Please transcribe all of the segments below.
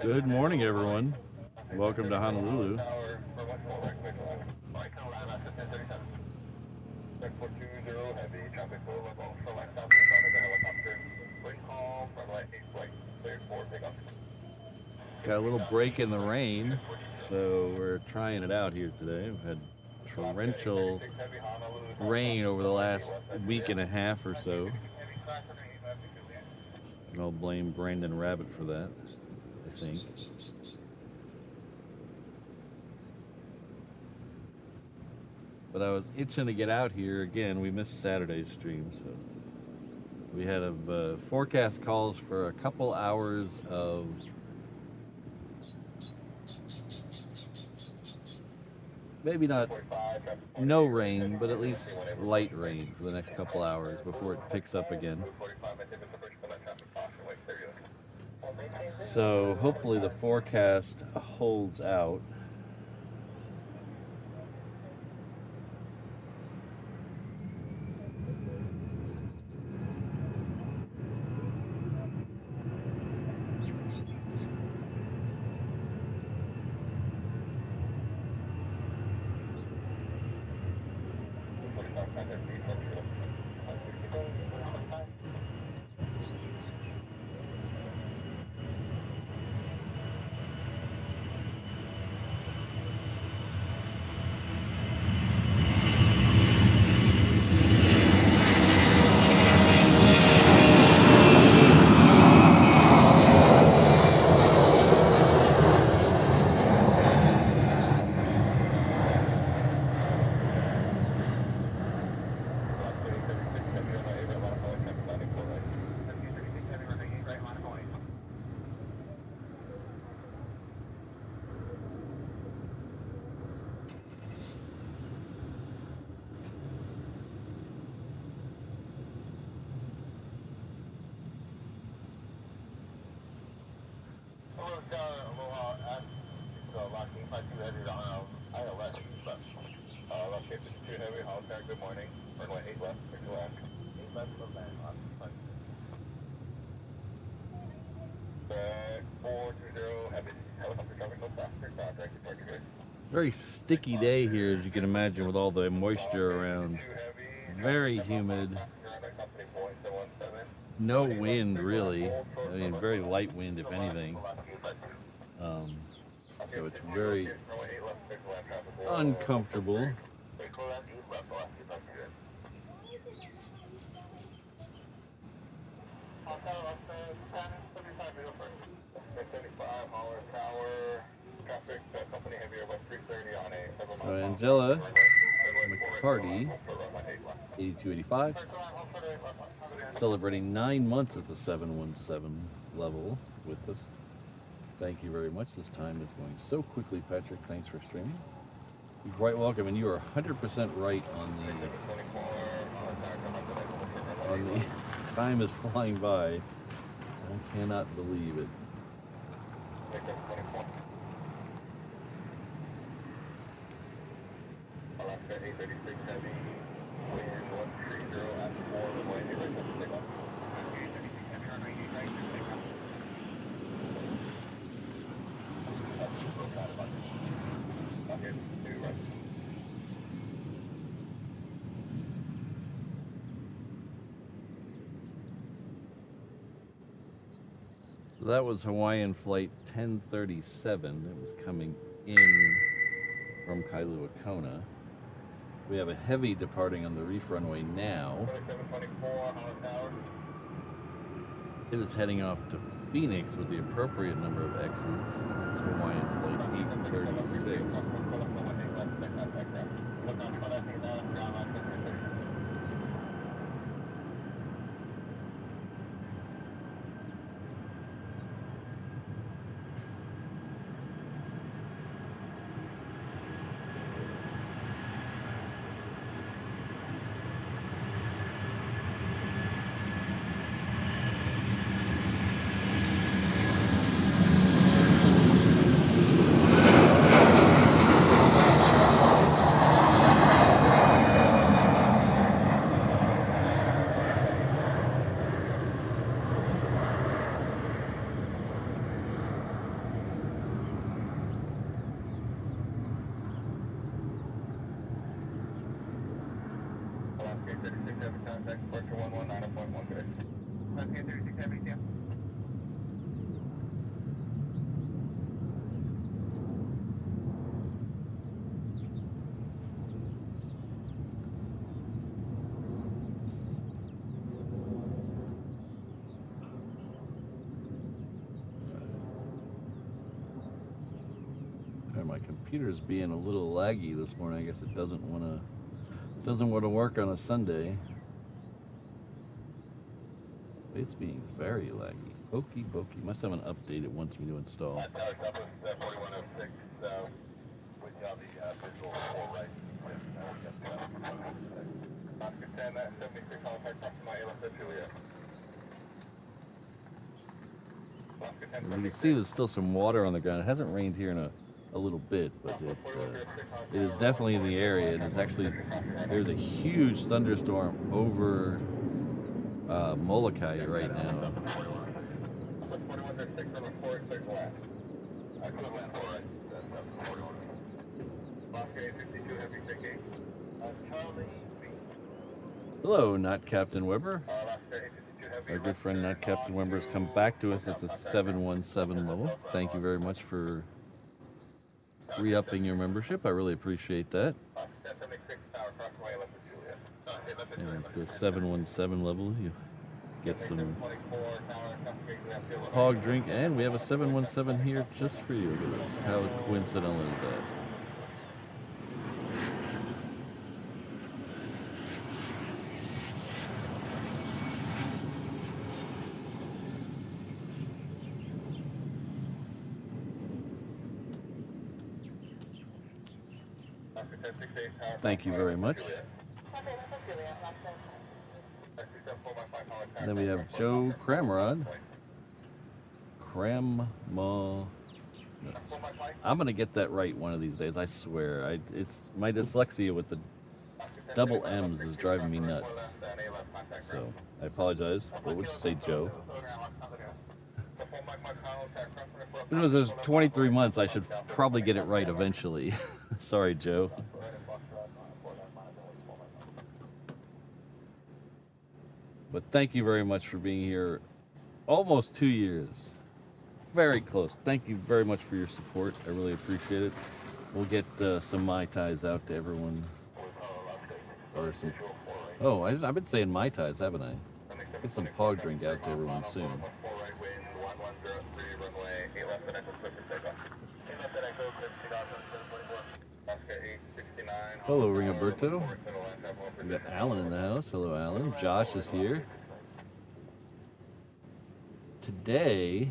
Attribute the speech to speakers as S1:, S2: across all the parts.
S1: Good morning, everyone. Welcome to Honolulu. Got a little break in the rain, so we're trying it out here today. We've had torrential rain over the last week and a half or so. I'll blame Brandon Rabbit for that, I think. But I was itching to get out here again. We missed Saturday's stream, so we had a forecast calls for a couple hours of maybe not no rain, but at least light rain for the next couple hours before it picks up again. So hopefully the forecast holds out.
S2: Aloha, locking 52 heavy on ILS, left shape 52 heavy, Hollister, good morning, runway 8 left, 6 left, 8 left from land, locking 420 heavy, helicopter traffic, go faster, direct departure good.
S1: Very sticky day here, as you can imagine, with all the moisture around. Very humid. No wind, really. I mean, very light wind, if anything. So it's very uncomfortable. So Angela McCarty, 8285, celebrating 9 months at the 717 level with us. Thank you very much. This time is going so quickly, Patrick. Thanks for streaming. You're quite welcome, and you are 100% right on the time is flying by. I cannot believe it. That was Hawaiian flight 1037. It was coming in from Kailua Kona. We have a heavy departing on the reef runway now. It is heading off to Phoenix with the appropriate number of X's. It's Hawaiian flight 836.
S2: Okay, 36 Heavy contact, departure 119.1 good. Okay, 36 Heavy, yeah.
S1: My computer's being a little laggy this morning. I guess it doesn't want to work on a Sunday. It's being very laggy. Pokey pokey. Must have an update it wants me to install.
S2: Tower Southwest 4106, with y'all the visual 4 right. Oscar 10, 73 contact, Proxima ALS Juliet.
S1: As you can see, there's still some water on the ground. It hasn't rained here in a little bit, but it is definitely in the area. And it's actually, there's a huge thunderstorm over Molokai right now. Hello, not Captain Weber. Our good friend Not Captain Weber has come back to us at the 717 level. Thank you very much for re-upping your membership. I really appreciate that. And at the 717 level, you get some hog drink, and we have a 717 here just for you. Look at this. How coincidental is that? Thank you very much. And then we have Joe Cramrod. I'm gonna get that right one of these days. I swear. It's my dyslexia with the double M's is driving me nuts. So I apologize. What would you say, Joe? If it was those 23 months, I should probably get it right eventually. Sorry, Joe. But thank you very much for being here. Almost 2 years. Very close. Thank you very much for your support. I really appreciate it. We'll get some Mai Tais out to everyone. Or some... Oh, I've been saying Mai Tais, haven't I? Get some pog drink out to everyone soon. Hello, Ringoberto. We got Alan in the house. Hello, Alan. Josh is here. Today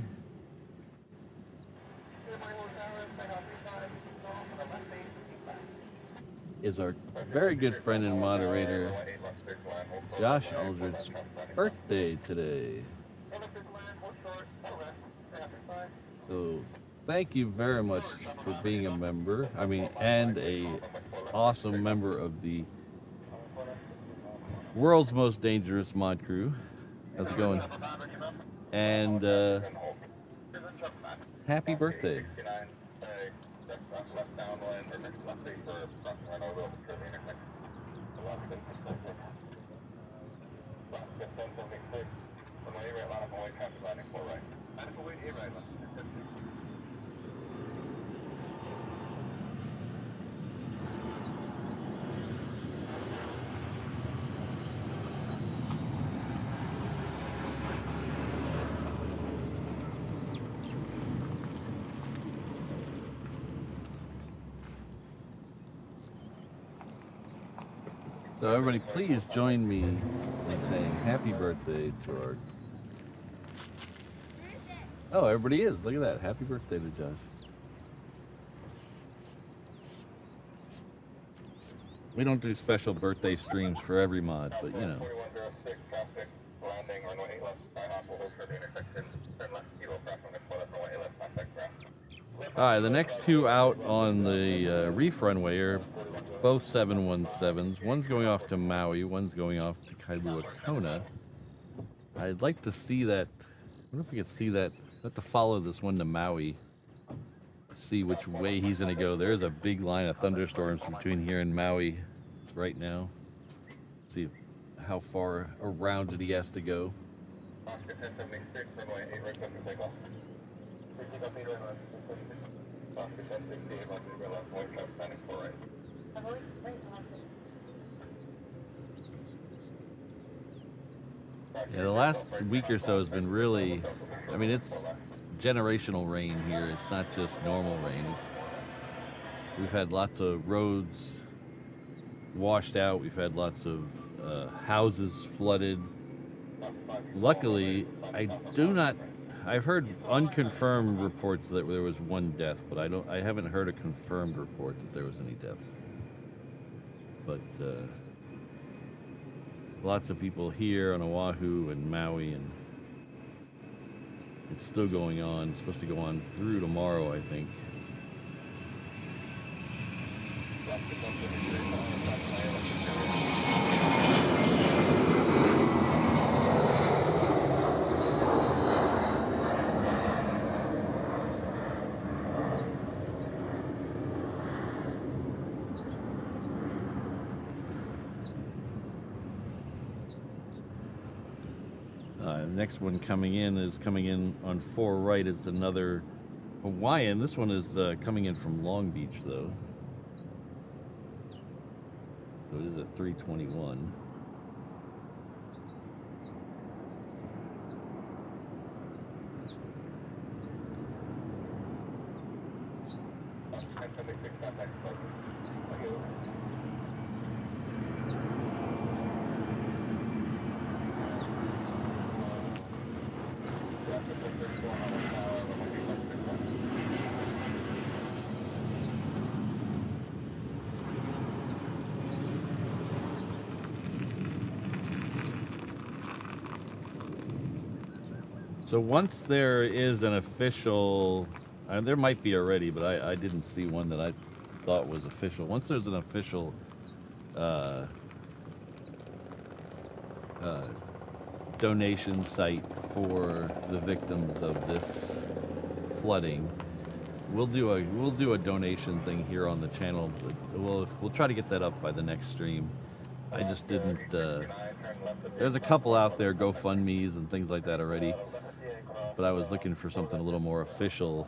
S1: is our very good friend and moderator, Josh Aldridge's birthday today. So thank you very much for being a member. And a awesome member of the world's most dangerous mod crew. How's it going? And happy birthday. So everybody, please join me in saying happy birthday to our... Oh, everybody is. Look at that. Happy birthday to Josh. We don't do special birthday streams for every mod, but you know. Alright, the next two out on the reef runway are both 717s. One's going off to Maui, one's going off to Kailua Kona. I'd like to see that. I wonder if we could see that. I'd have to follow this one to Maui. See which way he's going to go. There's a big line of thunderstorms between here and Maui right now. See if how far around it he has to go.
S2: Oscar 1076, runway 8 right close to takeoff. 15 up 8 right left, 1076. Oscar 1068, left 8 right left, white cap, standing 4 right.
S1: Yeah, the last week or so has been really, I mean, it's generational rain here. It's not just normal rain. We've had lots of roads washed out. We've had lots of houses flooded. Luckily, I've heard unconfirmed reports that there was one death, but I haven't heard a confirmed report that there was any deaths. But lots of people here on Oahu and Maui, and it's still going on. It's supposed to go on through tomorrow, I think. Next one coming in on 4 right. It's another Hawaiian. This one is coming in from Long Beach, though. So it is a 321. So once there is an official, there might be already, but I didn't see one that I thought was official. Once there's an official donation site for the victims of this flooding, we'll do a donation thing here on the channel. But we'll try to get that up by the next stream. I just didn't. There's a couple out there, GoFundMe's and things like that already. But I was looking for something a little more official.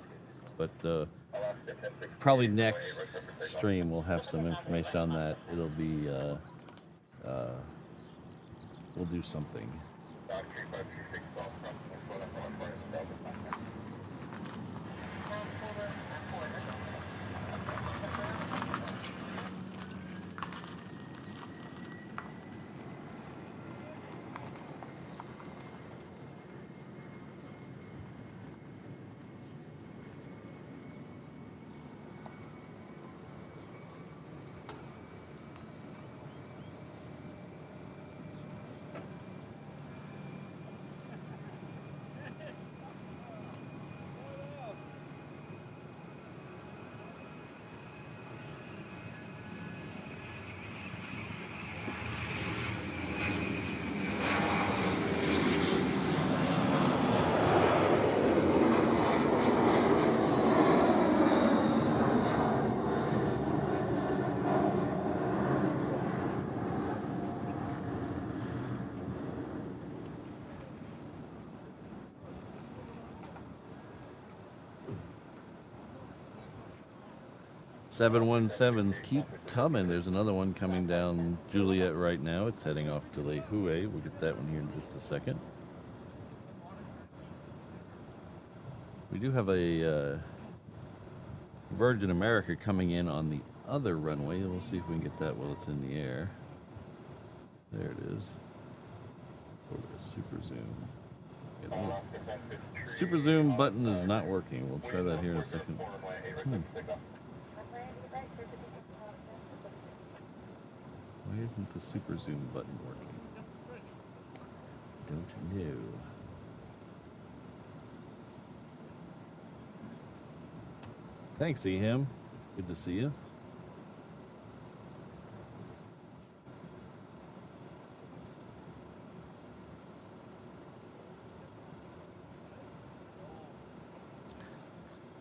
S1: But probably next stream we'll have some information on that. It'll be we'll do something. 717s keep coming. There's another one coming down Juliet right now. It's heading off to Lehue. We'll get that one here in just a second. We do have a Virgin America coming in on the other runway. We'll see if we can get that while it's in the air. There it is. Oh, super zoom. Yeah, super zoom button is not working. We'll try that here in a second. Why isn't the super zoom button working? Don't know. Thanks, Eham. Good to see you.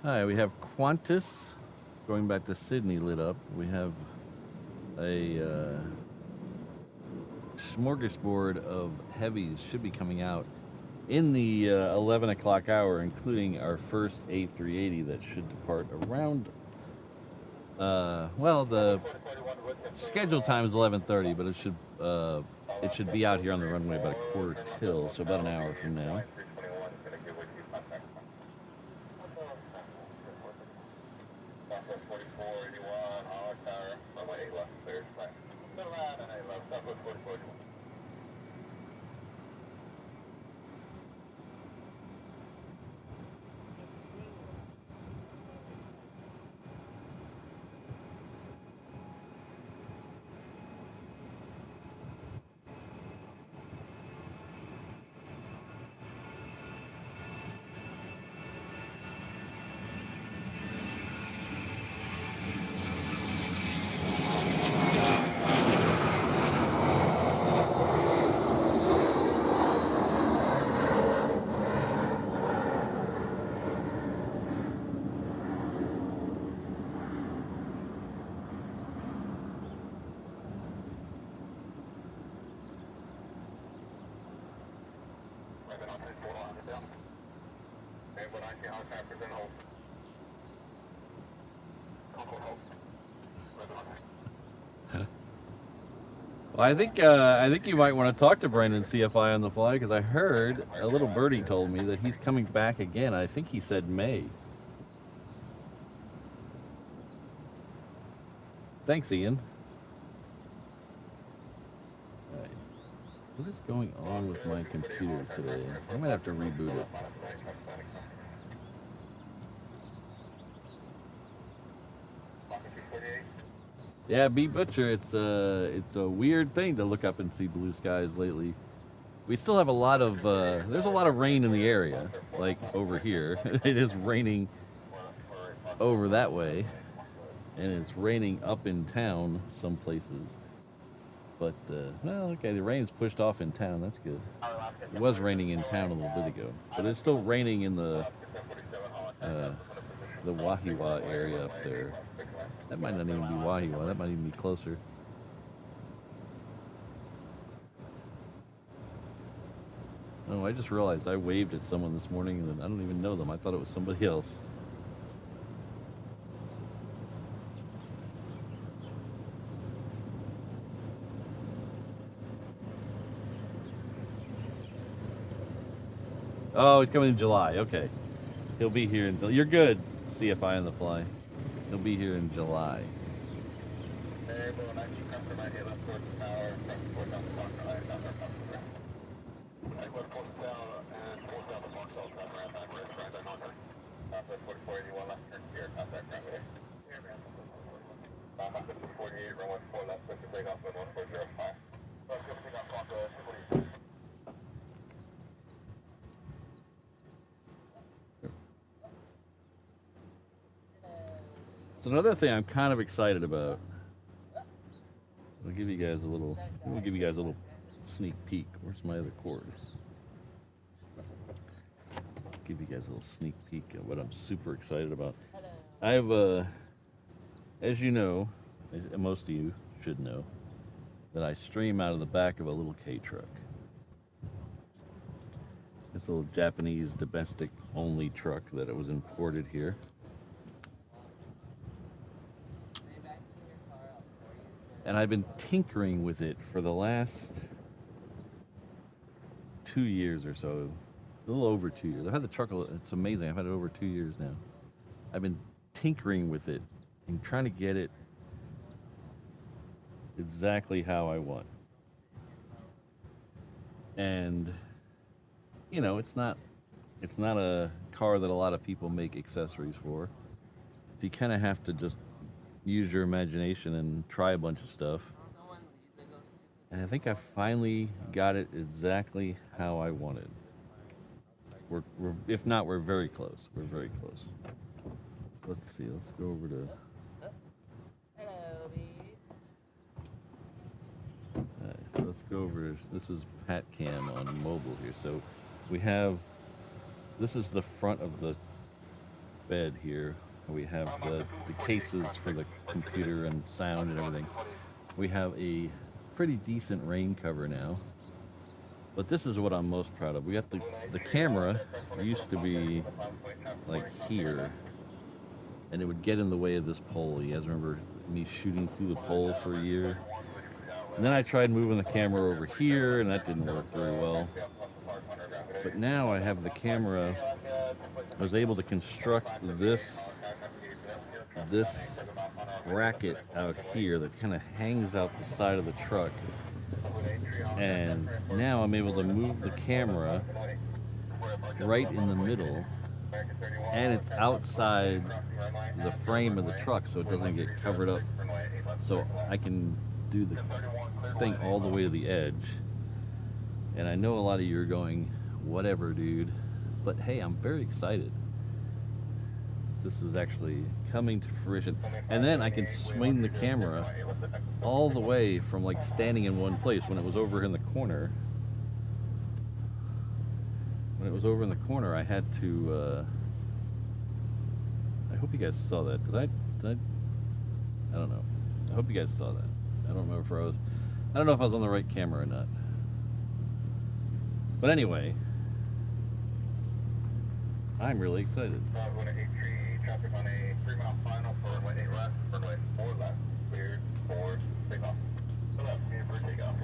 S1: Hi, we have Qantas going back to Sydney lit up. We have a smorgasbord of heavies should be coming out in the 11 o'clock hour, including our first A380 that should depart around, well, the scheduled time is 11:30, but it should be out here on the runway about a quarter till, so about an hour from now. Well, I think you might want to talk to Brandon CFI on the fly, because I heard a little birdie told me that he's coming back again. I think he said May. Thanks, Ian. All right. What is going on with my computer today? I might have to reboot it. Yeah, B Butcher, it's a weird thing to look up and see blue skies lately. We still have a lot of there's a lot of rain in the area, like over here. It is raining over that way, and it's raining up in town some places. But well, okay, the rain's pushed off in town. That's good. It was raining in town a little bit ago, but it's still raining in the Wahiwa area up there. That might not even be Wahiwa. That might even be closer. Oh, I just realized I waved at someone this morning and I don't even know them. I thought it was somebody else. Oh, he's coming in July. Okay. He'll be here until... You're good, CFI on the fly. He'll be here in July. So another thing I'm kind of excited about. I'll give you guys a little. We'll give you guys a little sneak peek. Where's my other cord? Give you guys a little sneak peek at what I'm super excited about. I have as you know, as most of you should know, that I stream out of the back of a little K truck. It's a little Japanese domestic only truck that it was imported here. And I've been tinkering with it for the last 2 years or so. A little over 2 years. I've had the truck, it's amazing. I've had it over 2 years now. I've been tinkering with it and trying to get it exactly how I want. And, you know, it's not a car that a lot of people make accessories for. So you kind of have to just use your imagination and try a bunch of stuff. And I think I finally got it exactly how I wanted. We're if not, we're very close. We're very close. So let's see. Let's go over to. Alright, so let's go over. This is Pat Cam on mobile here. So we have. This is the front of the bed here. We have the cases for the computer and sound and everything. We have a pretty decent rain cover now. But this is what I'm most proud of. We got the camera used to be like here, and it would get in the way of this pole. You guys remember me shooting through the pole for a year? And then I tried moving the camera over here, and that didn't work very well. But now I have the camera. I was able to construct this bracket out here that kind of hangs out the side of the truck. And now I'm able to move the camera right in the middle, and it's outside the frame of the truck so it doesn't get covered up. So I can do the thing all the way to the edge. And I know a lot of you are going, whatever, dude. But hey, I'm very excited. This is actually coming to fruition. And then I can swing the camera all the way from like standing in one place. When it was over in the corner, I had to, I hope you guys saw that. Did I don't know. I hope you guys saw that. I don't remember if I don't know if I was on the right camera or not. But anyway, I'm really excited.
S2: Traffic on a 3-mile final for runway 8 left, runway 4 left, cleared for takeoff. So left, cleared for takeoff.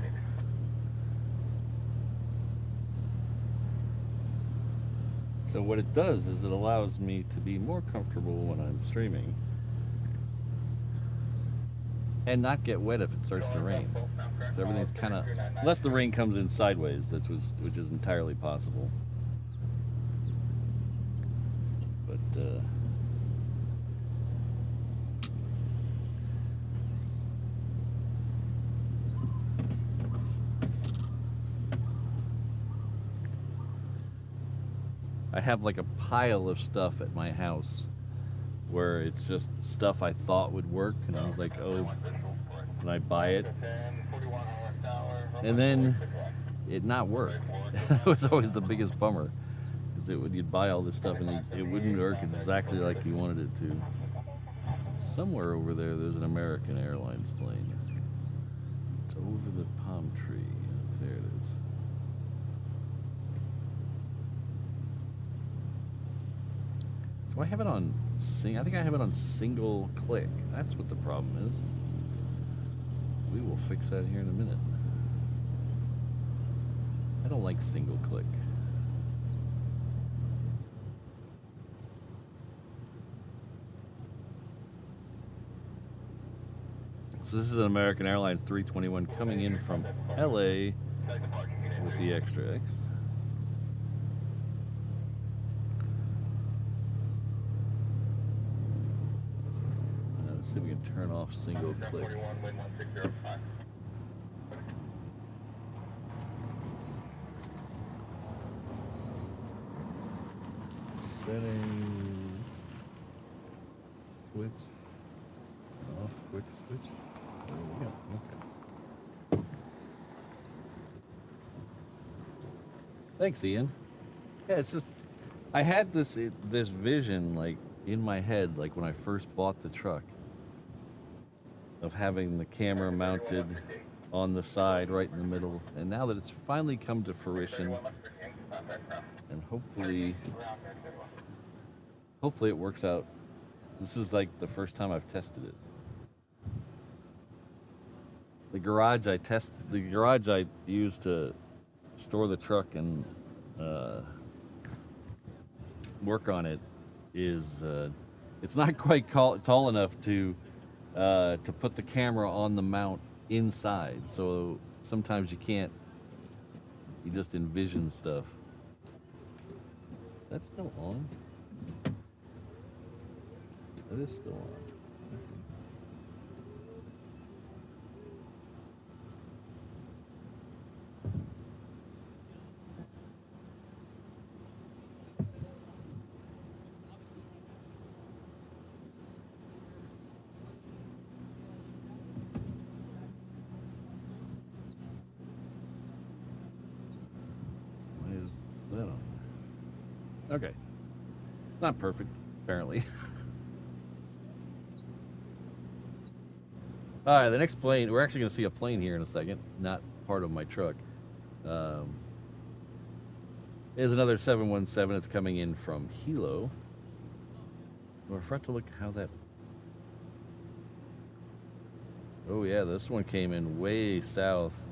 S1: So what it does is it allows me to be more comfortable when I'm streaming and not get wet if it starts to rain. So everything's kind of, unless the rain comes in sideways, which is entirely possible. But I have like a pile of stuff at my house where it's just stuff I thought would work, and I was like, oh, and I buy it, and then it not work. That was always the biggest bummer, because you'd buy all this stuff and it wouldn't work exactly like you wanted it to. Somewhere over there's an American Airlines plane. It's over the palm tree. There it is. Do I have it on I think I have it on single click. That's what the problem is. We will fix that here in a minute. I don't like single click. So this is an American Airlines 321 coming in from LA with the extra X. Let's see if we can turn off single click. Settings. Switch. Off, quick switch. There we go. Okay. Thanks, Ian. Yeah, it's just, I had this vision like in my head, like when I first bought the truck, of having the camera mounted on the side right in the middle, and now that it's finally come to fruition, and hopefully it works out. This is like the first time I've tested it. The garage I used to store the truck and work on it is it's not quite tall enough to put the camera on the mount inside, so sometimes you can't. You just envision stuff. That's still on. That is still on. Okay. It's not perfect, apparently. All right, the next plane, we're actually going to see a plane here in a second, not part of my truck. Is another 717. It's coming in from Hilo. We're front to look how that... Oh yeah, this one came in way south.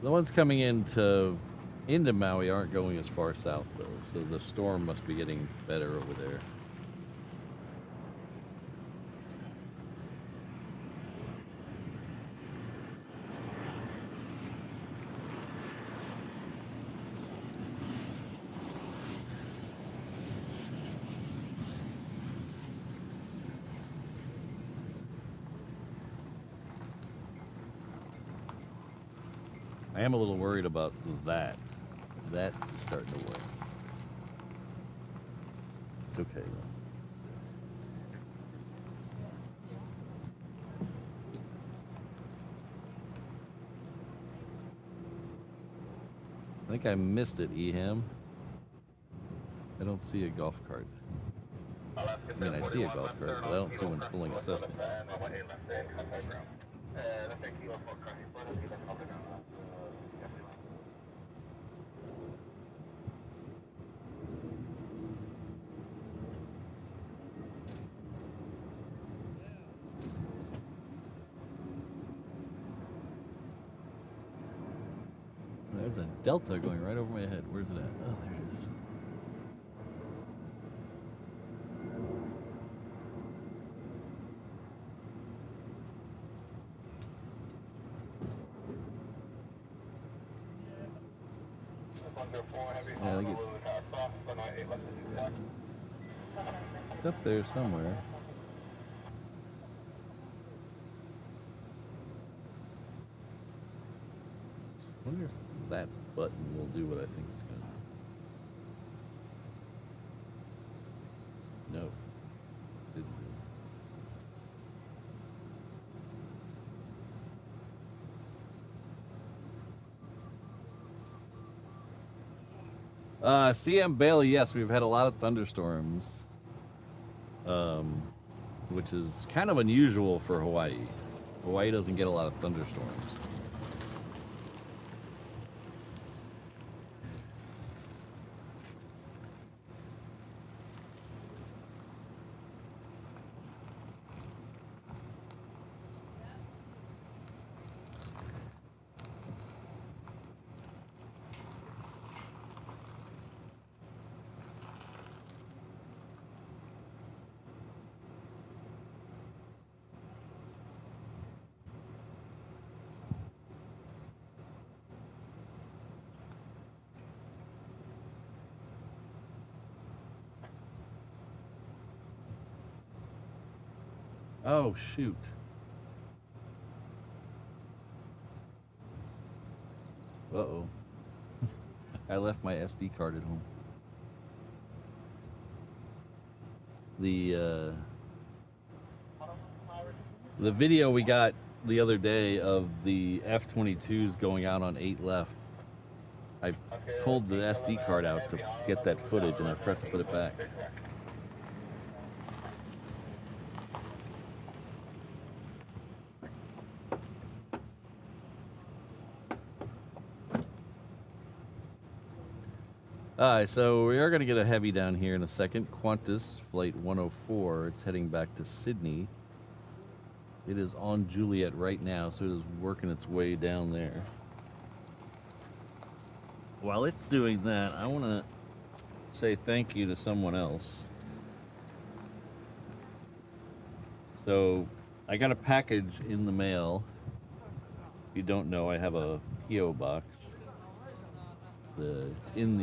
S1: The ones coming into Maui aren't going as far south though, so the storm must be getting better over there. I am a little worried about that. That is starting to work. It's okay though. I think I missed it, Eham. I don't see a golf cart. I mean, I see a golf cart, but I don't see one pulling a Cessna. There's a Delta going right over my head. Where's it at? Oh, there it is. Yeah, I think it's up there somewhere. I wonder if that button will do what I think it's going to do. No. Didn't do it. CM Bailey, yes, we've had a lot of thunderstorms, which is kind of unusual for Hawaii. Hawaii doesn't get a lot of thunderstorms. Oh, shoot. Uh-oh. I left my SD card at home. The video we got the other day of the F-22s going out on 8 left, I pulled the SD card out to get that footage and I forgot to put it back. Alright, so we are going to get a heavy down here in a second. Qantas, flight 104. It's heading back to Sydney. It is on Juliet right now, so it is working its way down there. While it's doing that, I want to say thank you to someone else. So, I got a package in the mail. If you don't know, I have a P.O. box. It's in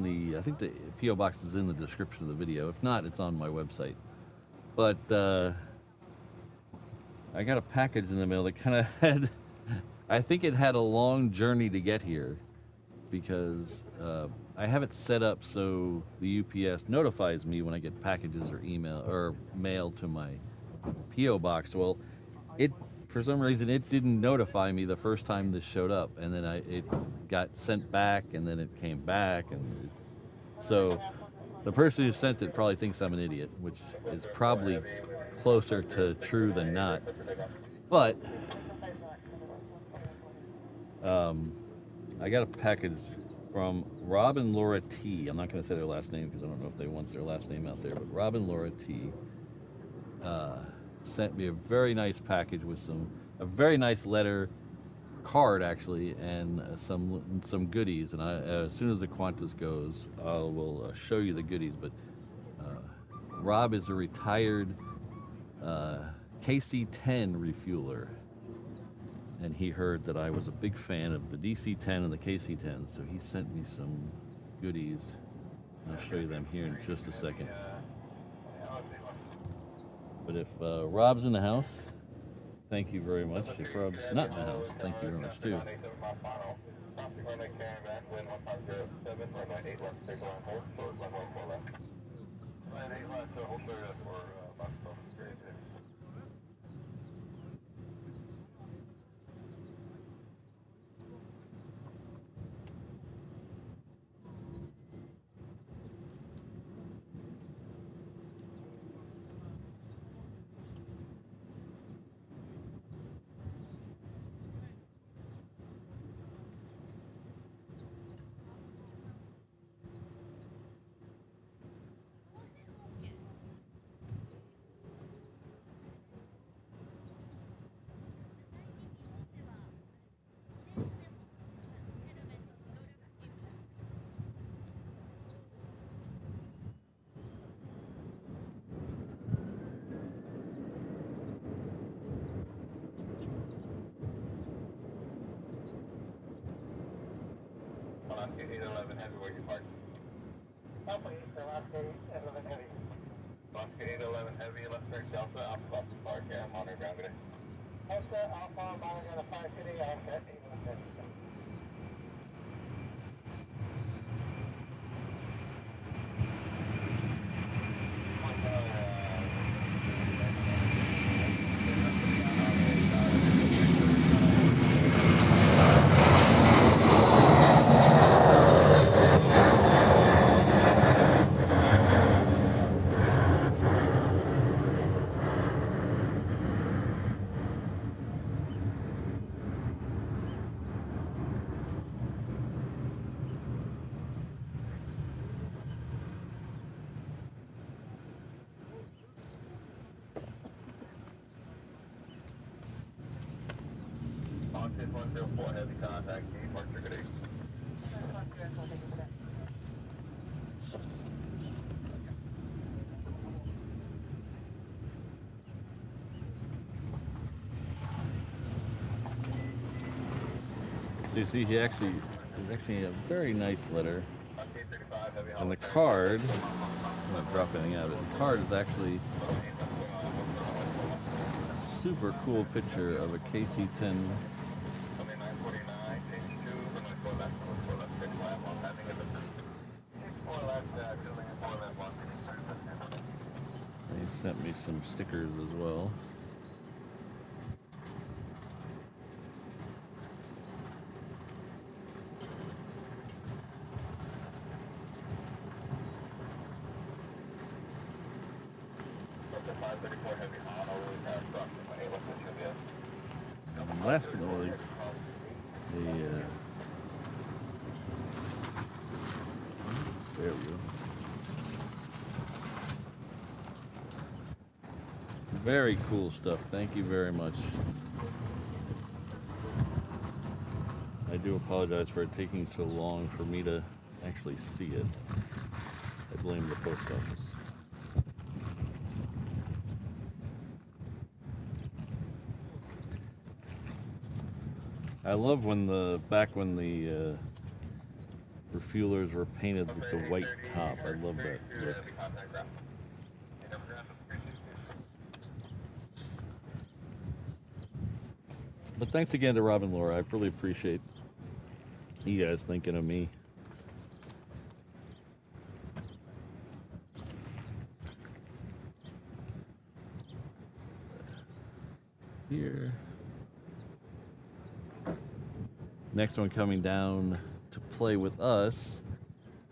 S1: the, I think the P.O. box is in the description of the video. If not, it's on my website. But I got a package in the mail that kind of had, I think it had a long journey to get here because I have it set up so the UPS notifies me when I get packages or email or mail to my P.O. box. Well, for some reason, it didn't notify me the first time this showed up, and then it got sent back, and then it came back, and so The person who sent it probably thinks I'm an idiot, which is probably closer to true than not. But I got a package from Rob and Laura T. I'm not going to say their last name because I don't know if they want their last name out there. But Rob and Laura T. Sent me a very nice package with a very nice letter card actually, and some goodies. And as soon as the Qantas goes, I will show you the goodies. But Rob is a retired KC-10 refueler, and he heard that I was a big fan of the DC-10 and the KC-10, so he sent me some goodies. And I'll show you them here in just a second. But if Rob's in the house, thank you very much. If Rob's not in the house, thank you very much too.
S2: Lock 811 Heavy, where you park. Alpha 811 Heavy. Lock 811 Heavy, left turn Delta, Alpha Boston Park, yeah, I'm on your ground today. Delta, Alpha, monitor the Fire City, Alpha 811 Heavy. Austin 104 Heavy, contact me, Park Trigger 8.
S1: So you see, there's actually a very nice letter. And the card, I'm not dropping anything out of it. The card is actually a super cool picture of a KC-10. He sent me some stickers as well. And last but not least, there we go. Very cool stuff. Thank you very much. I do apologize for it taking so long for me to actually see it. I blame the post office. I love when back when the refuelers were painted with the white top. I love that look. But thanks again to Rob and Laura. I really appreciate you guys thinking of me. Here. Next one coming down to play with us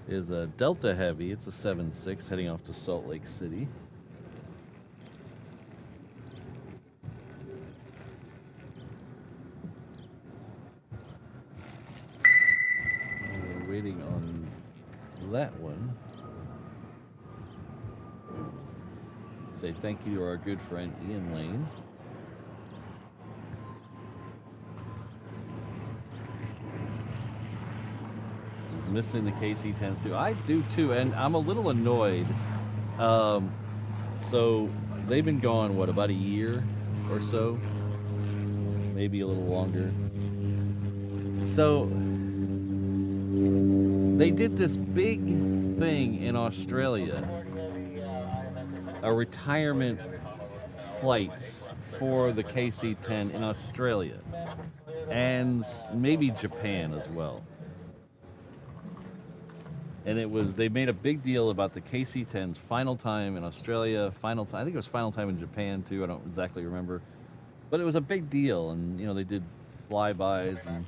S1: is a Delta Heavy. It's a 7.6 heading off to Salt Lake City. We're waiting on that one. Say thank you to our good friend Ian Lane. He's missing the KC-10s too. I do too, and I'm a little annoyed. So they've been gone, what, about a year or so? Maybe a little longer. So they did this big thing in Australia, a retirement flights for the KC-10 in Australia, and maybe Japan as well. And it was, they made a big deal about the KC-10's final time in Australia, final time, I think it was final time in Japan too, I don't exactly remember. But it was a big deal, and you know, they did flybys, and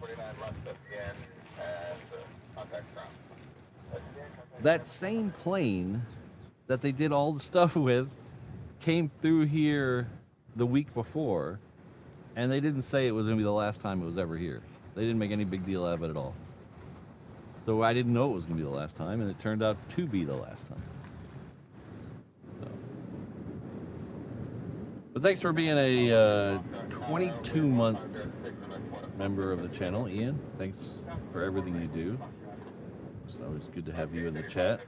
S1: that same plane that they did all the stuff with came through here the week before, and they didn't say it was going to be the last time it was ever here. They didn't make any big deal out of it at all. So I didn't know it was going to be the last time, and it turned out to be the last time. So. But thanks for being a 22-month member of the channel, Ian. Thanks for everything you do. It's always good to have you in the chat.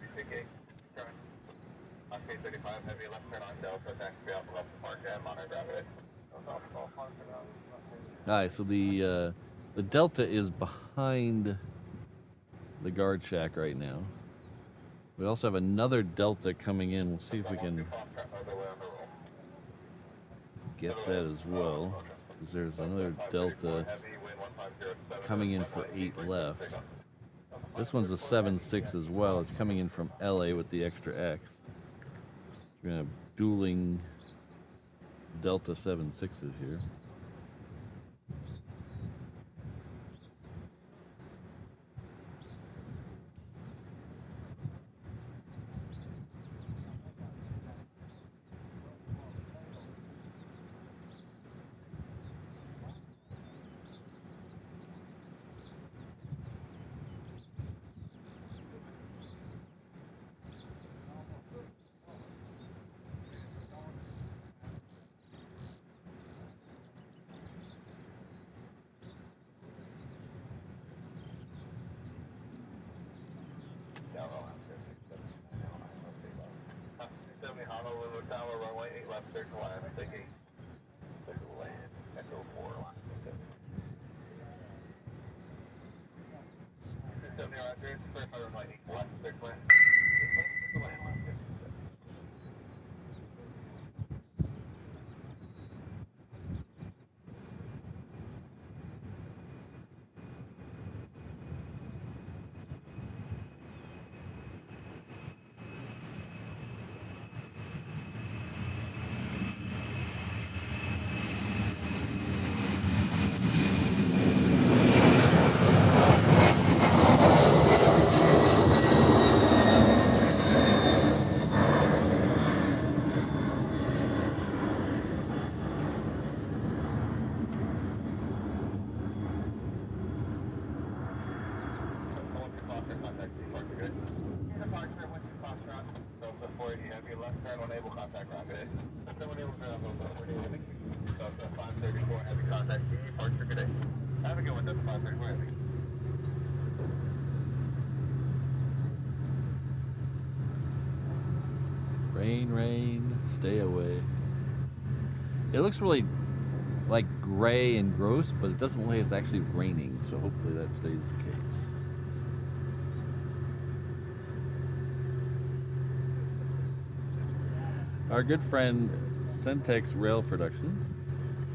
S1: Alright, so the Delta is behind the guard shack right now. We also have another Delta coming in. We'll see if we can get that as well, because there's another Delta coming in for 8 left. This one's a 7.6 as well. It's coming in from LA with the extra X. We're gonna have dueling Delta 7.6s here.
S2: Honolulu Tower, runway 8 left, clear to land, taking land, Echo 4 line. 270 Roger, clear for runway 8 left, clear to land.
S1: Rain, rain, stay away. It looks really like gray and gross, but it doesn't look like it's actually raining, so hopefully that stays the case. Our good friend Centex Rail Productions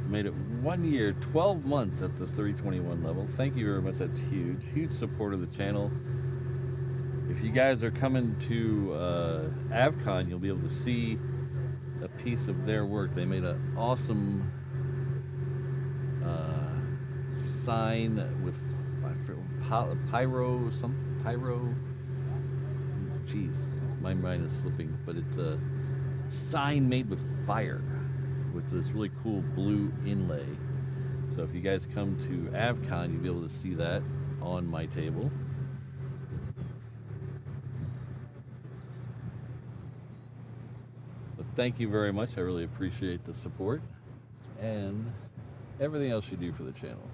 S1: made it 1 year, 12 months at this 321 level. Thank you very much. That's huge. Huge support of the channel. If you guys are coming to AvCon, you'll be able to see a piece of their work. They made an awesome sign with pyro, geez, my mind is slipping, but it's a sign made with fire with this really cool blue inlay. So if you guys come to AvCon, you'll be able to see that on my table. But thank you very much. I really appreciate the support and everything else you do for the channel.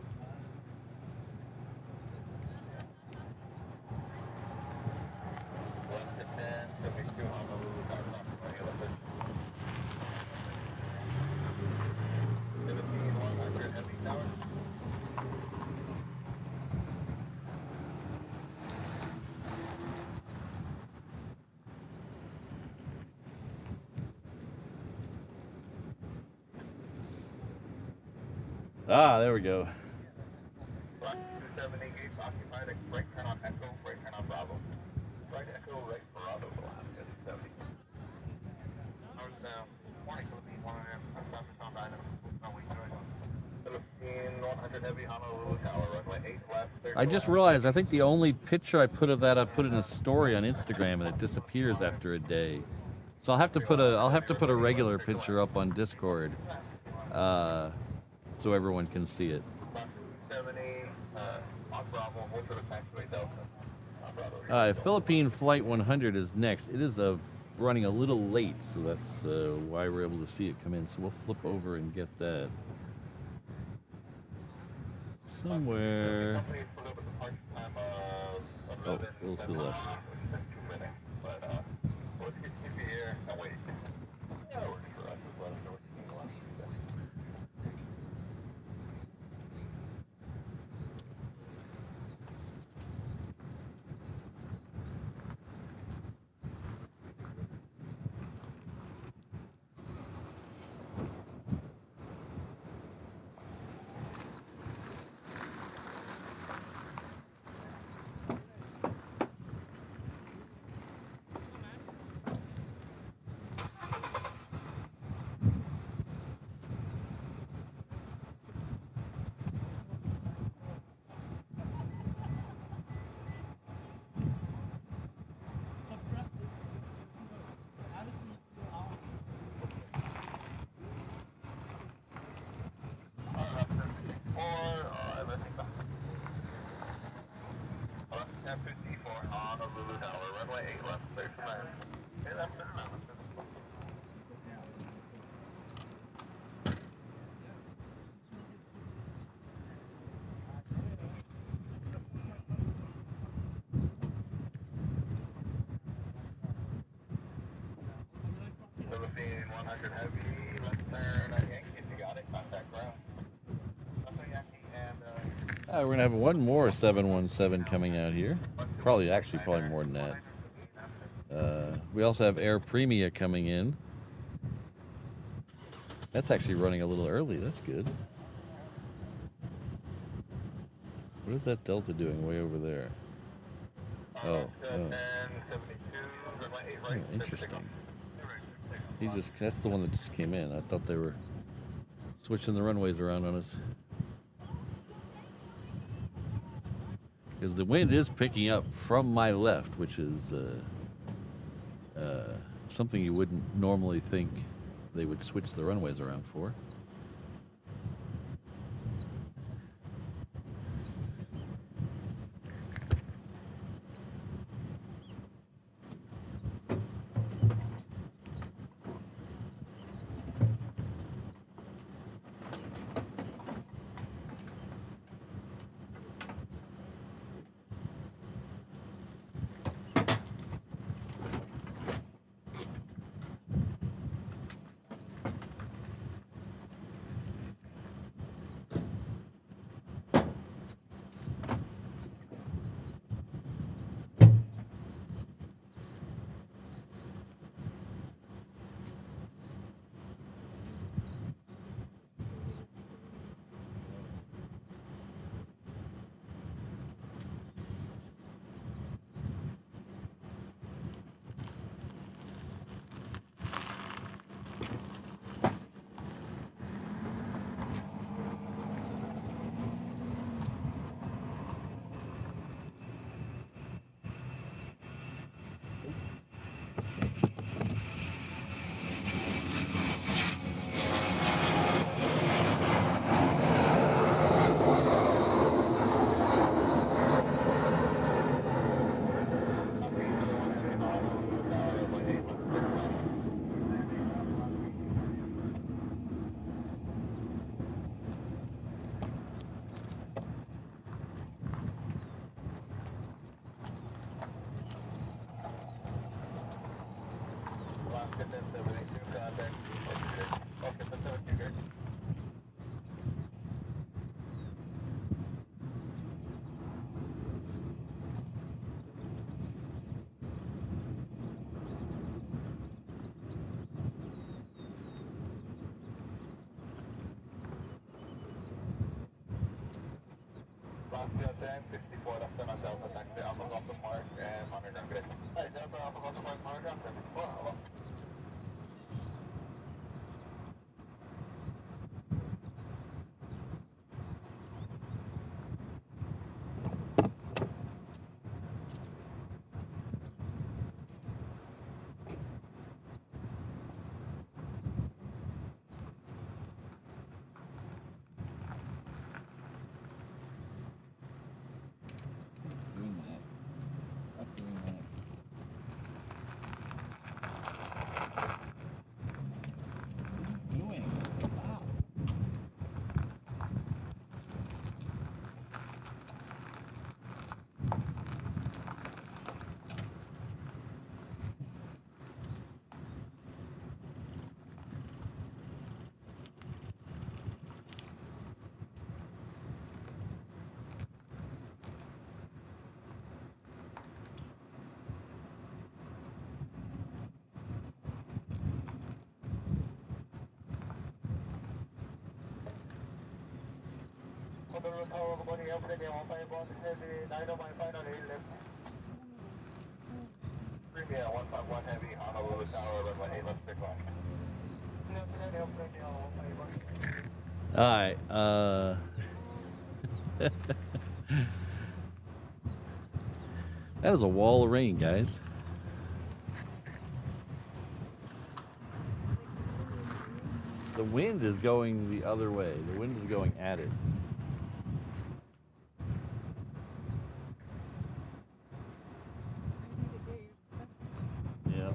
S1: Ah, there we go.
S2: Black 270 gates occupied, right turn on Echo, right turn on Bravo. Right Echo, right Bravo, Alaska 270. North down, morning Philippine 1AM, I'm South Island, runway 100 heavy, Honolulu Tower, runway 8 left.
S1: I just realized, I think the only picture I put of that, I put in a story on Instagram and it disappears after a day. So I'll have to put a regular picture up on Discord. So everyone can see it.
S2: 270, on Bravo, hold for the taxiway Delta.
S1: Philippine Flight 100 is next. It is running a little late, so that's why we're able to see it come in. So we'll flip over and get that. Somewhere. Oh, a little to the left. Honolulu Tower, runway 8 left, clear for land. Okay, that's it. Philippine 100 heavy, left turn at Yankee, if you got it, contact ground. We're gonna have one more 717 coming out here. Probably more than that. We also have Air Premia coming in. That's actually running a little early. That's good. What is that Delta doing way over there? Oh, interesting. That's the one that just came in. I thought they were switching the runways around on us. Because the wind is picking up from my left, which is something you wouldn't normally think they would switch the runways around for.
S2: 10, 64 left turn on Delta, taxi Alpha Golf Mark and Monogram Grid. Hi, Delta Alpha Golf Mark, Monogram, 74, hello. Honolulu Tower, good morning, airplane 151 heavy, 909 final 8 left. Premier 151 heavy, Honolulu Tower, runway 8 left, clear. Airplane 151.
S1: Alright, that is a wall of rain, guys. The wind is going the other way. The wind is going at it. Yeah.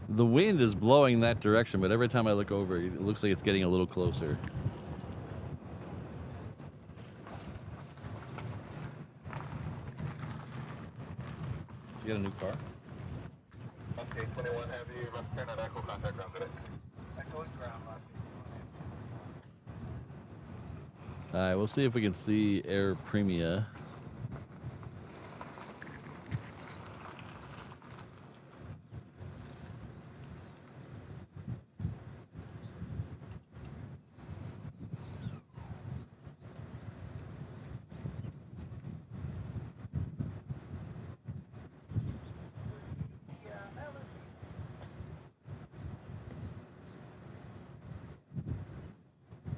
S1: The wind is blowing that direction, but every time I look over, it looks like it's getting a little closer. You got a new car?
S2: Okay, 21 heavy, left turn at Echo, contact ground today. Echo ground,
S1: Alright, we'll see if we can see Air Premia.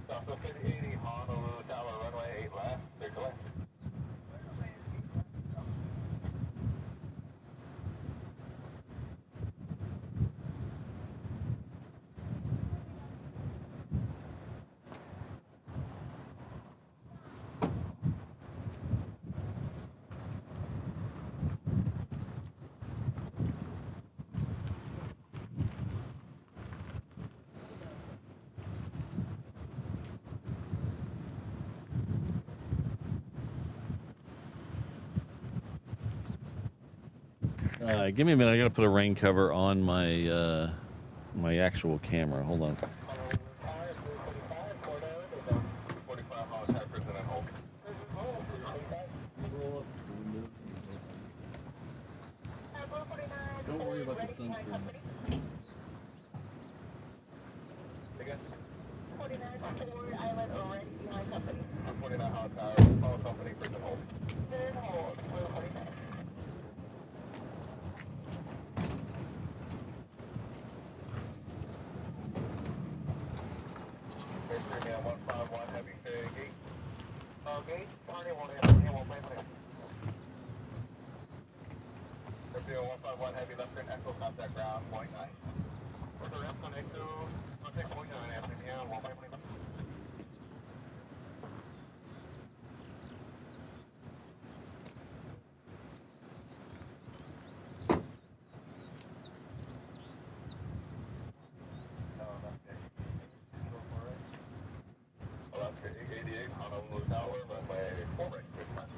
S2: Southwest 80, Honolulu Tower, runway 8 left, clear to left.
S1: Give me a minute. I gotta put a rain cover on my my actual camera. Hold on.
S2: 45 miles, have prison and hold.
S1: Don't worry about the sunscreen.
S2: Again? 49 Island already behind company. 49 Hot Tower, follow company, prison hold. Prison hold, 49. Premier 151 heavy, ferry gate. Gate, 151 heavy, left turn echo, contact ground, 0.9. Order ramp, connect to, contact 0.9, Premier 151. Alaska 88, Honolulu Tower, runway 4 right, clear to left.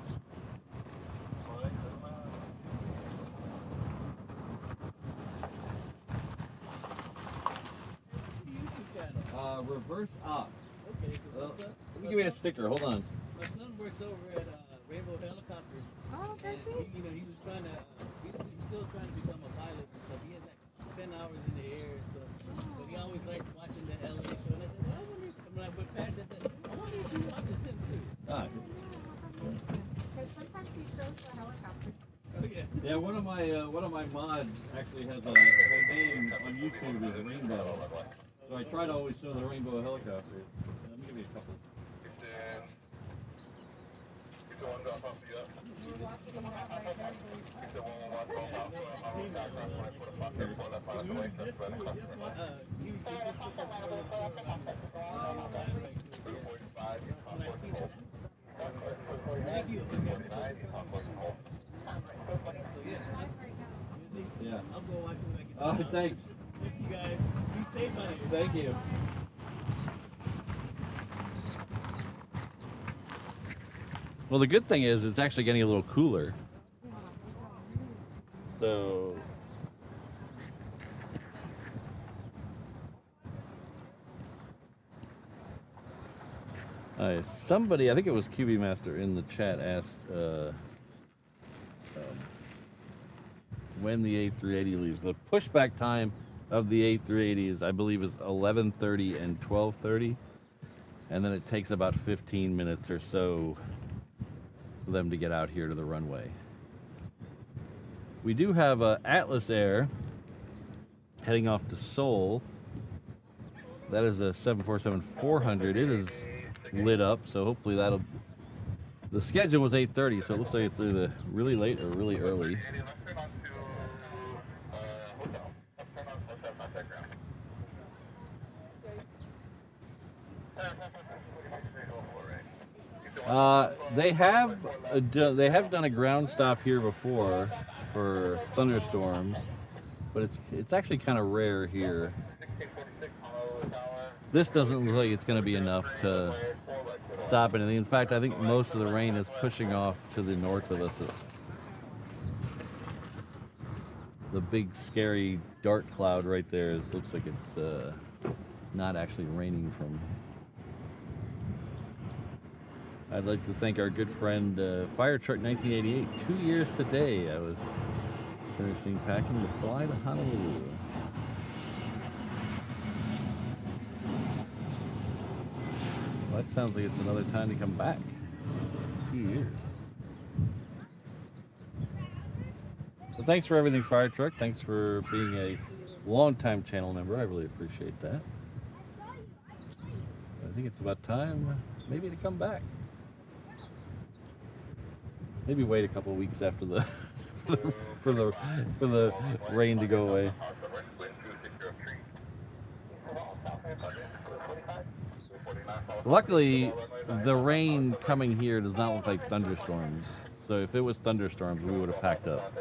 S1: Reverse up. Okay. Let me give you a sticker. Hold on.
S3: My son works over at Rainbow Helicopter.
S4: Oh, that's
S3: And
S4: it.
S3: he was trying to, he's still trying to become a pilot because he has like 10 hours in the air and stuff. But he always likes watching the LA show. And I said, well, I wonder if, when I went past, I said, I wonder if he watches him too.
S1: Ah,
S4: Because sometimes he shows the helicopter.
S3: Oh, yeah.
S1: yeah, one of my mods actually has a her name on YouTube is Rainbow. So I try to always show the rainbow helicopter. Let me give you a couple.
S4: We're walking in that right now.
S3: Thank you.
S1: Yeah.
S3: I'll go watch him when I get
S1: Oh,
S3: back.
S1: thanks.
S3: Thank you guys. Be safe out here.
S1: Thank you. Well, the good thing is it's actually getting a little cooler. So somebody, I think it was QB Master in the chat, asked when the A380 leaves. The pushback time of the A380 is, I believe, is 11:30 and 12:30, and then it takes about 15 minutes or so for them to get out here to the runway. We do have Atlas Air heading off to Seoul. That is a 747-400. It is lit up, so hopefully that'll. The schedule was 8:30, so it looks like it's either really late or really early. They have done a ground stop here before for thunderstorms, but it's actually kind of rare here. This doesn't look like it's going to be enough to stop anything. In fact, I think most of the rain is pushing off to the north of us. The big, scary, dark cloud right there looks like it's not actually raining from. I'd like to thank our good friend Fire Truck 1988. 2 years today, I was finishing packing to fly to Honolulu. Well, that sounds like it's another time to come back. 2 years. Well, thanks for everything, Fire Truck. Thanks for being a long-time channel member. I really appreciate that. I think it's about time maybe to come back. Maybe wait a couple of weeks after the for the rain to go away. Luckily, the rain coming here does not look like thunderstorms. So if it was thunderstorms, we would have packed up.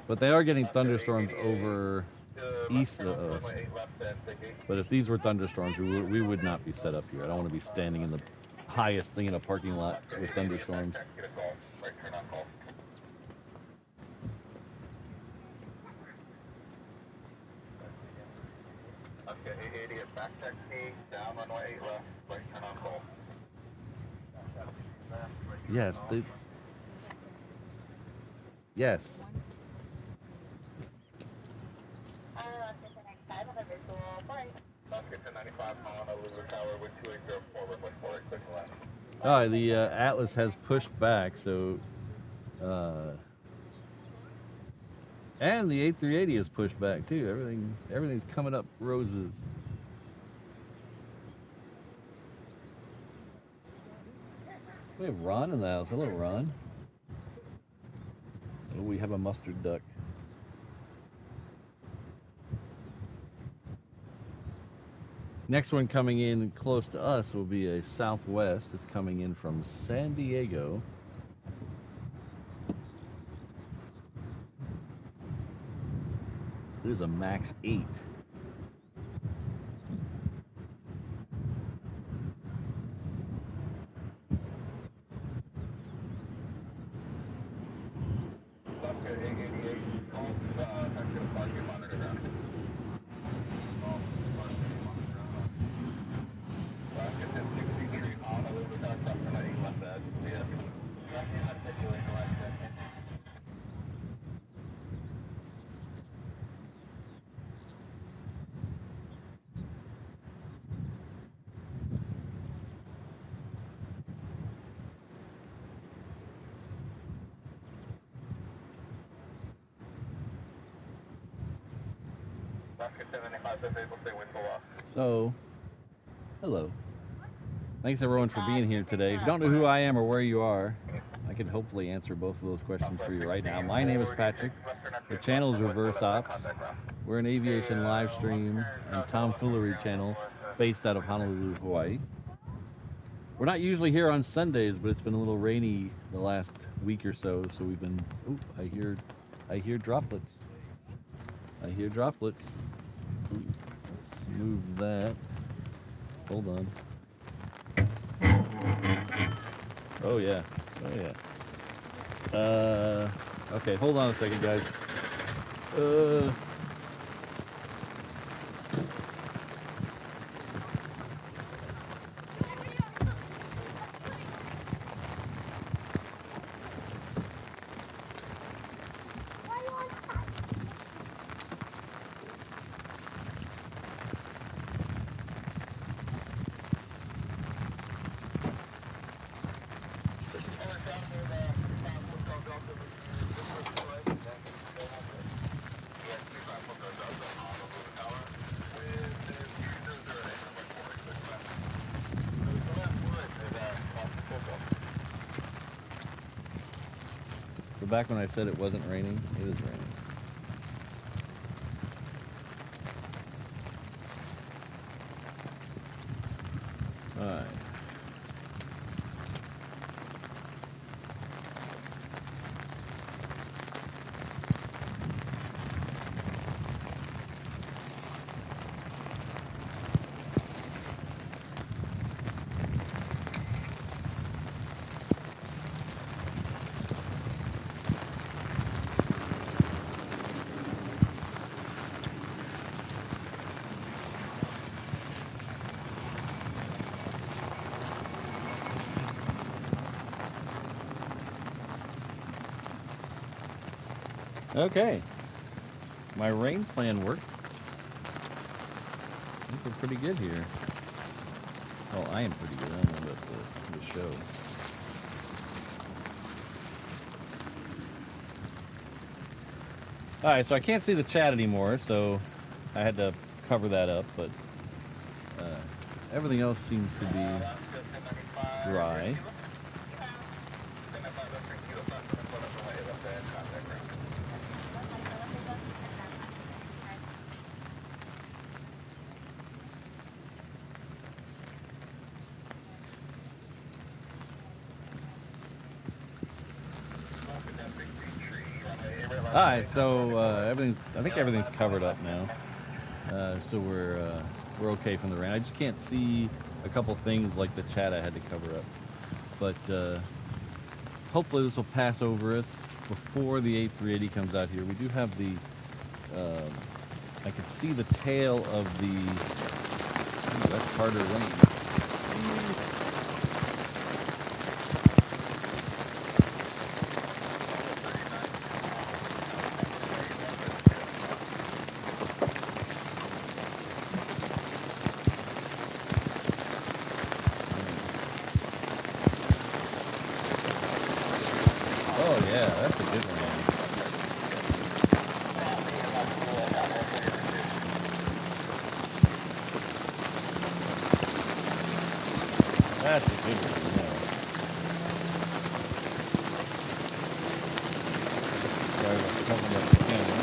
S1: But they are getting thunderstorms over east of us. But if these were thunderstorms, we would not be set up here. I don't want to be standing in the highest thing in a parking lot with thunderstorms. Yes, they. Yes. The Atlas has pushed back, so and the A380 is pushed back too. Everything's coming up roses. We have Ron in the house. Hello, Ron. Oh, we have a mustard duck. Next one coming in close to us will be a Southwest. It's coming in from San Diego. It is a Max 8. So, hello. Thanks everyone for being here today. If you don't know who I am or where you are, I can hopefully answer both of those questions for you right now. My name is Patrick. The channel is Reverse Ops. We're an aviation live stream and tomfoolery channel based out of Honolulu, Hawaii. We're not usually here on Sundays, but it's been a little rainy the last week or so, so we've been. Ooh, I hear droplets. I hear droplets. Ooh, let's move that. Hold on. Oh yeah. Oh yeah. Okay, hold on a second, guys. So back when I said it wasn't raining, it is raining. All right. Okay, my rain plan worked. I think we're pretty good here. Well, I am pretty good. I don't know about the show. All right, so I can't see the chat anymore, so I had to cover that up, but everything else seems to be dry. All right, so I think everything's covered up now. So we're okay from the rain. I just can't see a couple things like the chat I had to cover up. But hopefully this will pass over us before the A380 comes out here. We do have the, I can see the tail of the, ooh, that's harder rain. Oh yeah, that's a good one. That's a good one, yeah. Sorry about covering up the camera.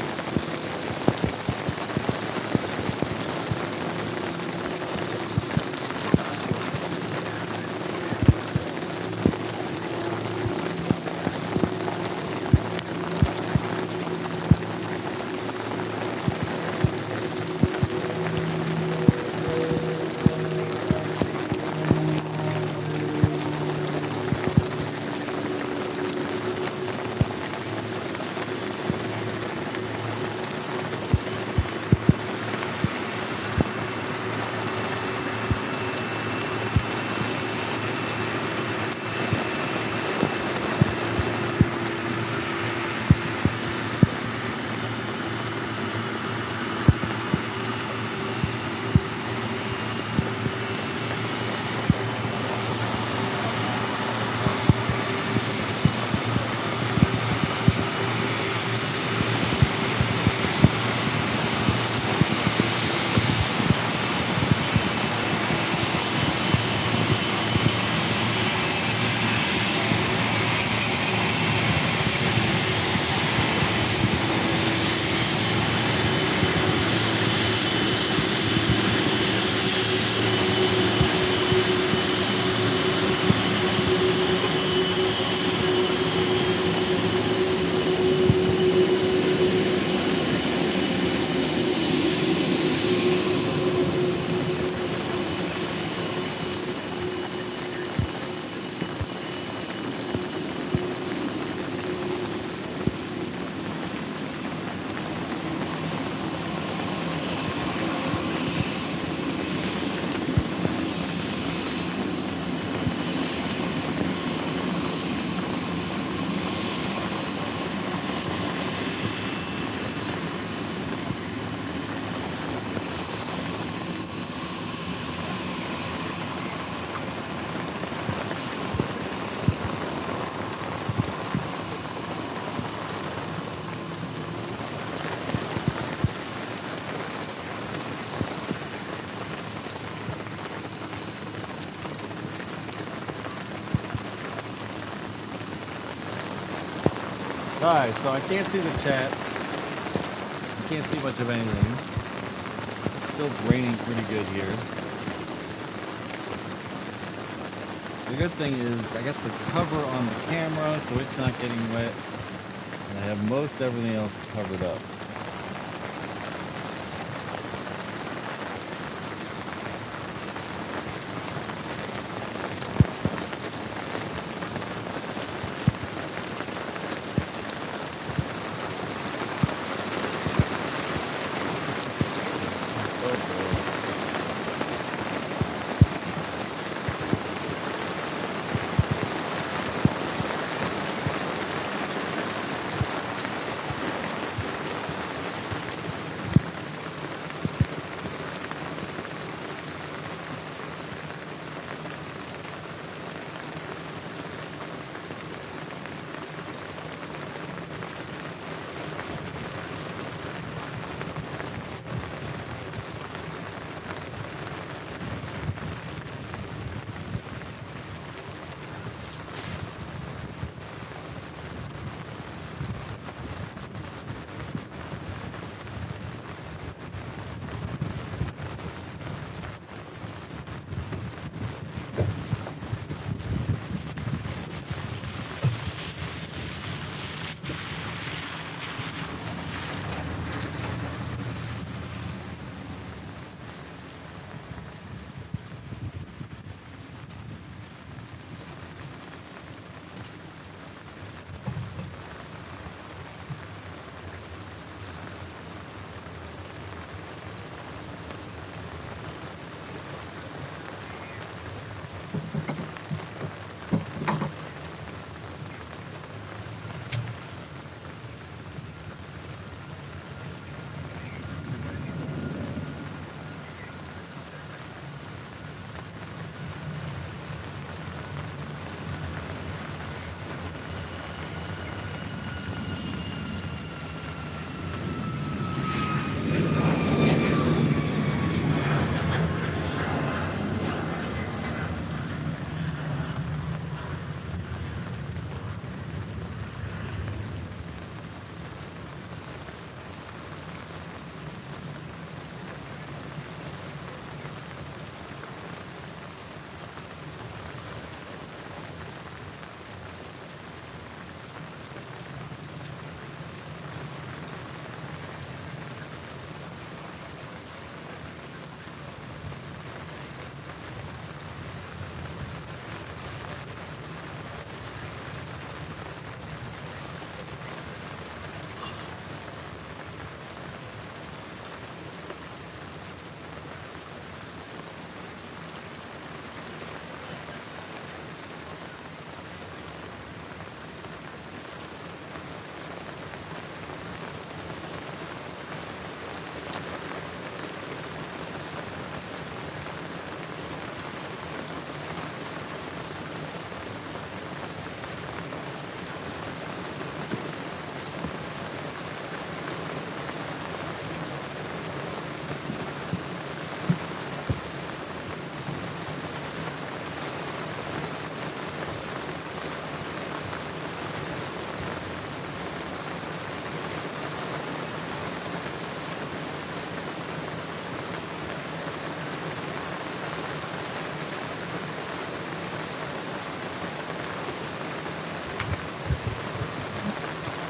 S1: Alright, so I can't see the chat. I can't see much of anything. It's still raining pretty good here. The good thing is I got the cover on the camera, so it's not getting wet. And I have most everything else covered up.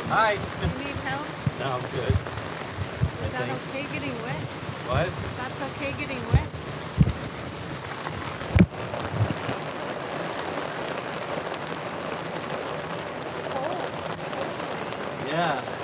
S5: Hi.
S4: You need help?
S5: No, I'm good.
S4: Is that okay getting wet?
S5: What?
S4: That's okay getting wet?
S5: Yeah.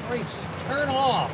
S5: brakes, turn off.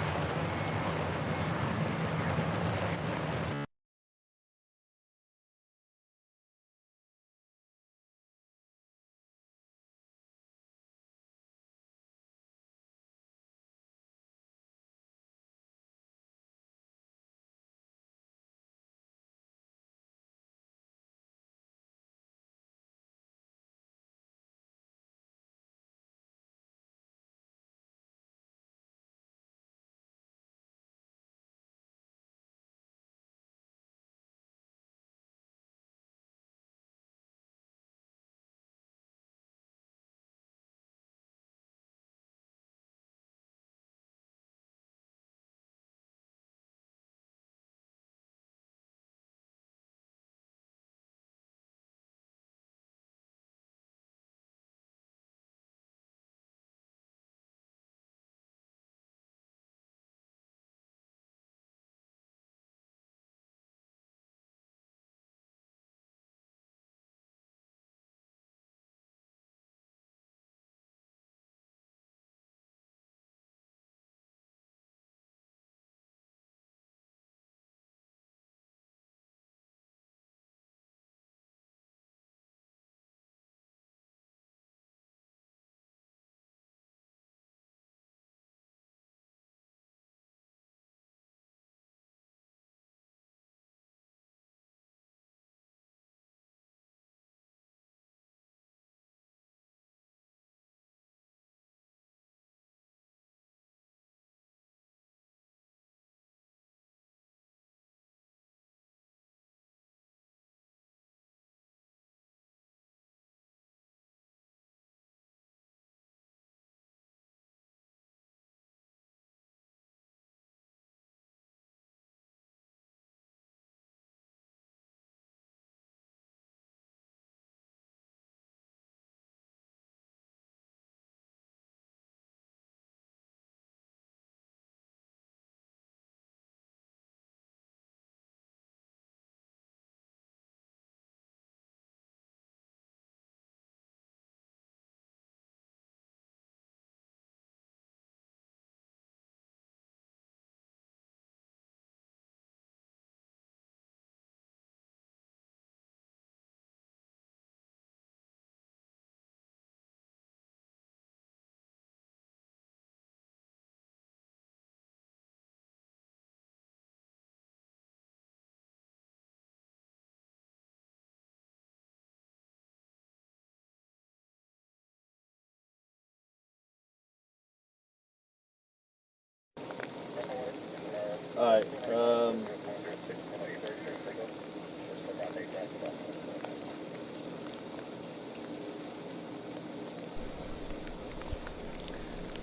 S1: Alright,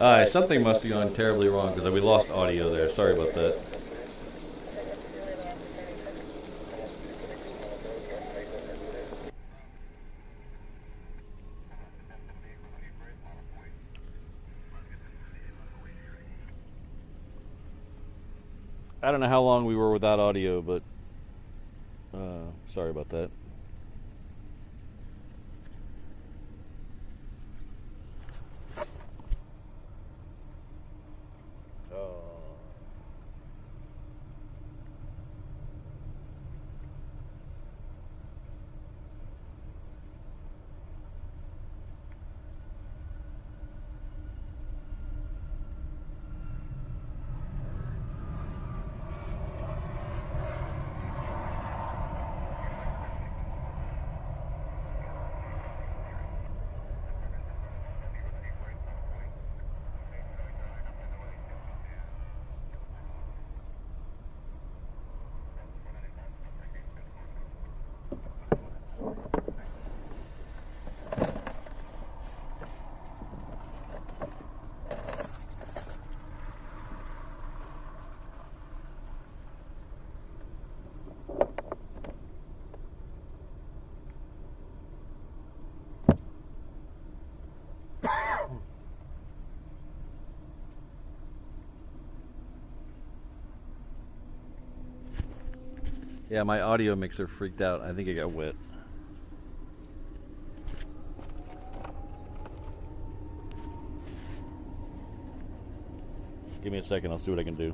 S1: Alright, something must be going terribly wrong because we lost audio there. Sorry about that. I don't know how long we were without audio, but sorry about that. Yeah, my audio mixer freaked out. I think it got wet. Give me a second. I'll see what I can do.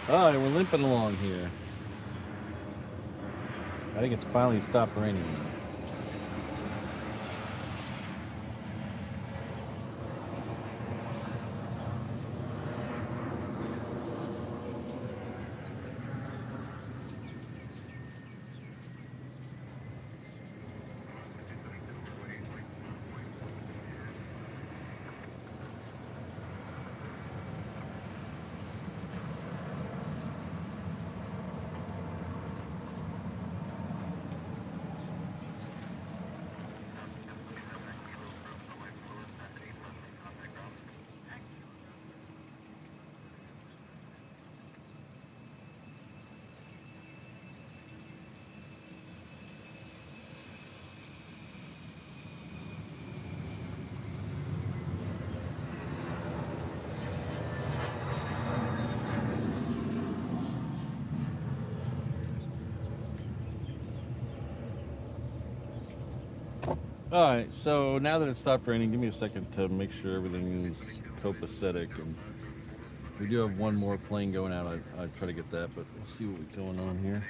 S1: All right, we're limping along here. I think it's finally stopped raining now. All right, so now that it stopped raining, give me a second to make sure everything is copacetic. And we do have one more plane going out. I'd try to get that, but we'll see what's going on here.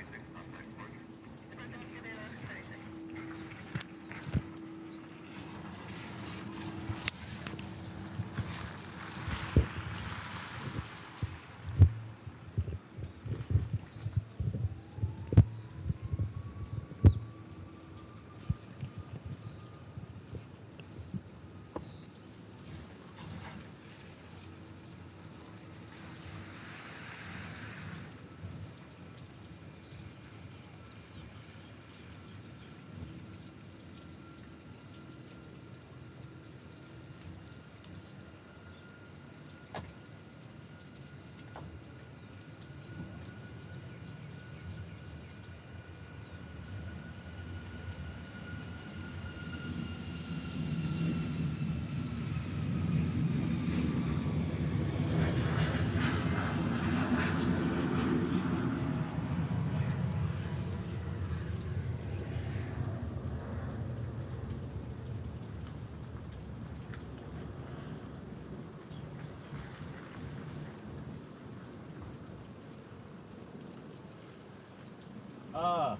S1: Ah.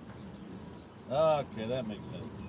S1: Okay, that makes sense.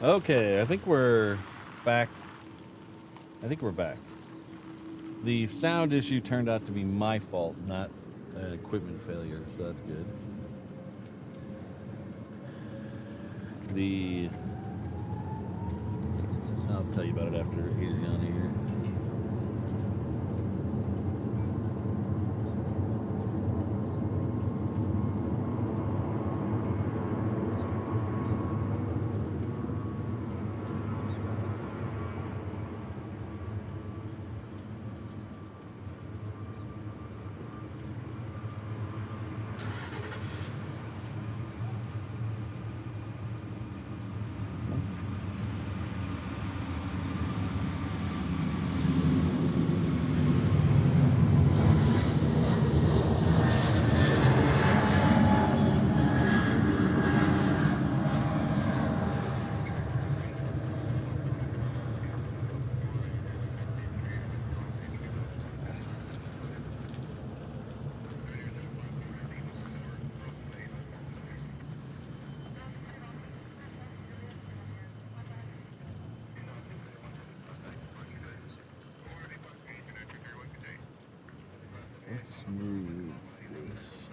S1: Okay, I think we're back. The sound issue turned out to be my fault, not an equipment failure, so that's good. I'll tell you about it after Adriana here. Let's move this.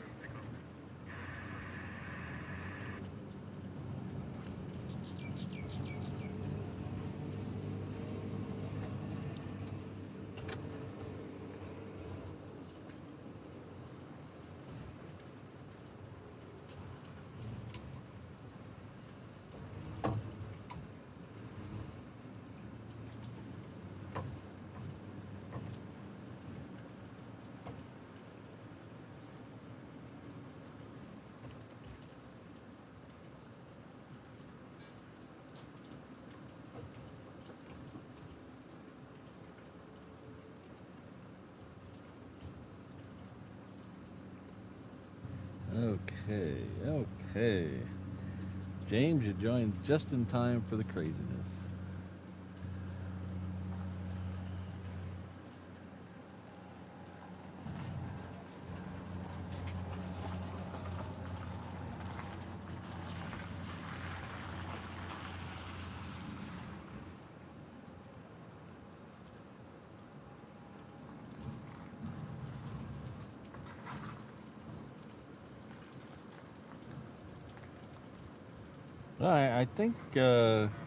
S1: Okay. James, you joined just in time for the craziness.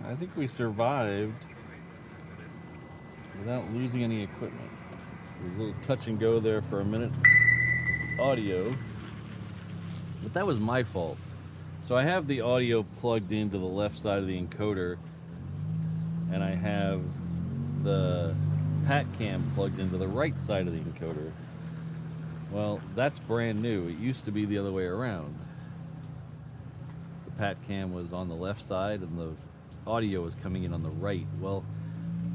S1: I think we survived without losing any equipment. There was a little touch and go there for a minute, audio, but that was my fault. So I have the audio plugged into the left side of the encoder, and I have the pat cam plugged into the right side of the encoder. Well, that's brand new. It used to be the other way around. Pat cam was on the left side and the audio was coming in on the right. Well,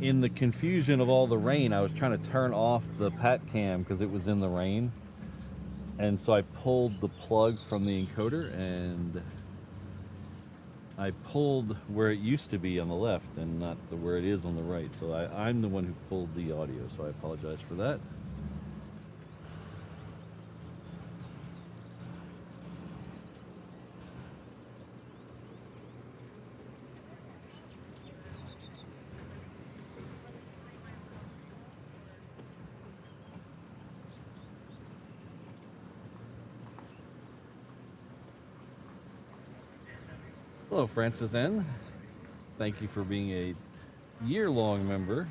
S1: in the confusion of all the rain, I was trying to turn off the pat cam because it was in the rain, and so I pulled the plug from the encoder and I pulled where it used to be on the left and not where it is on the right. So I'm the one who pulled the audio, so I apologize for that. Hello, Francis N. Thank you for being a year-long member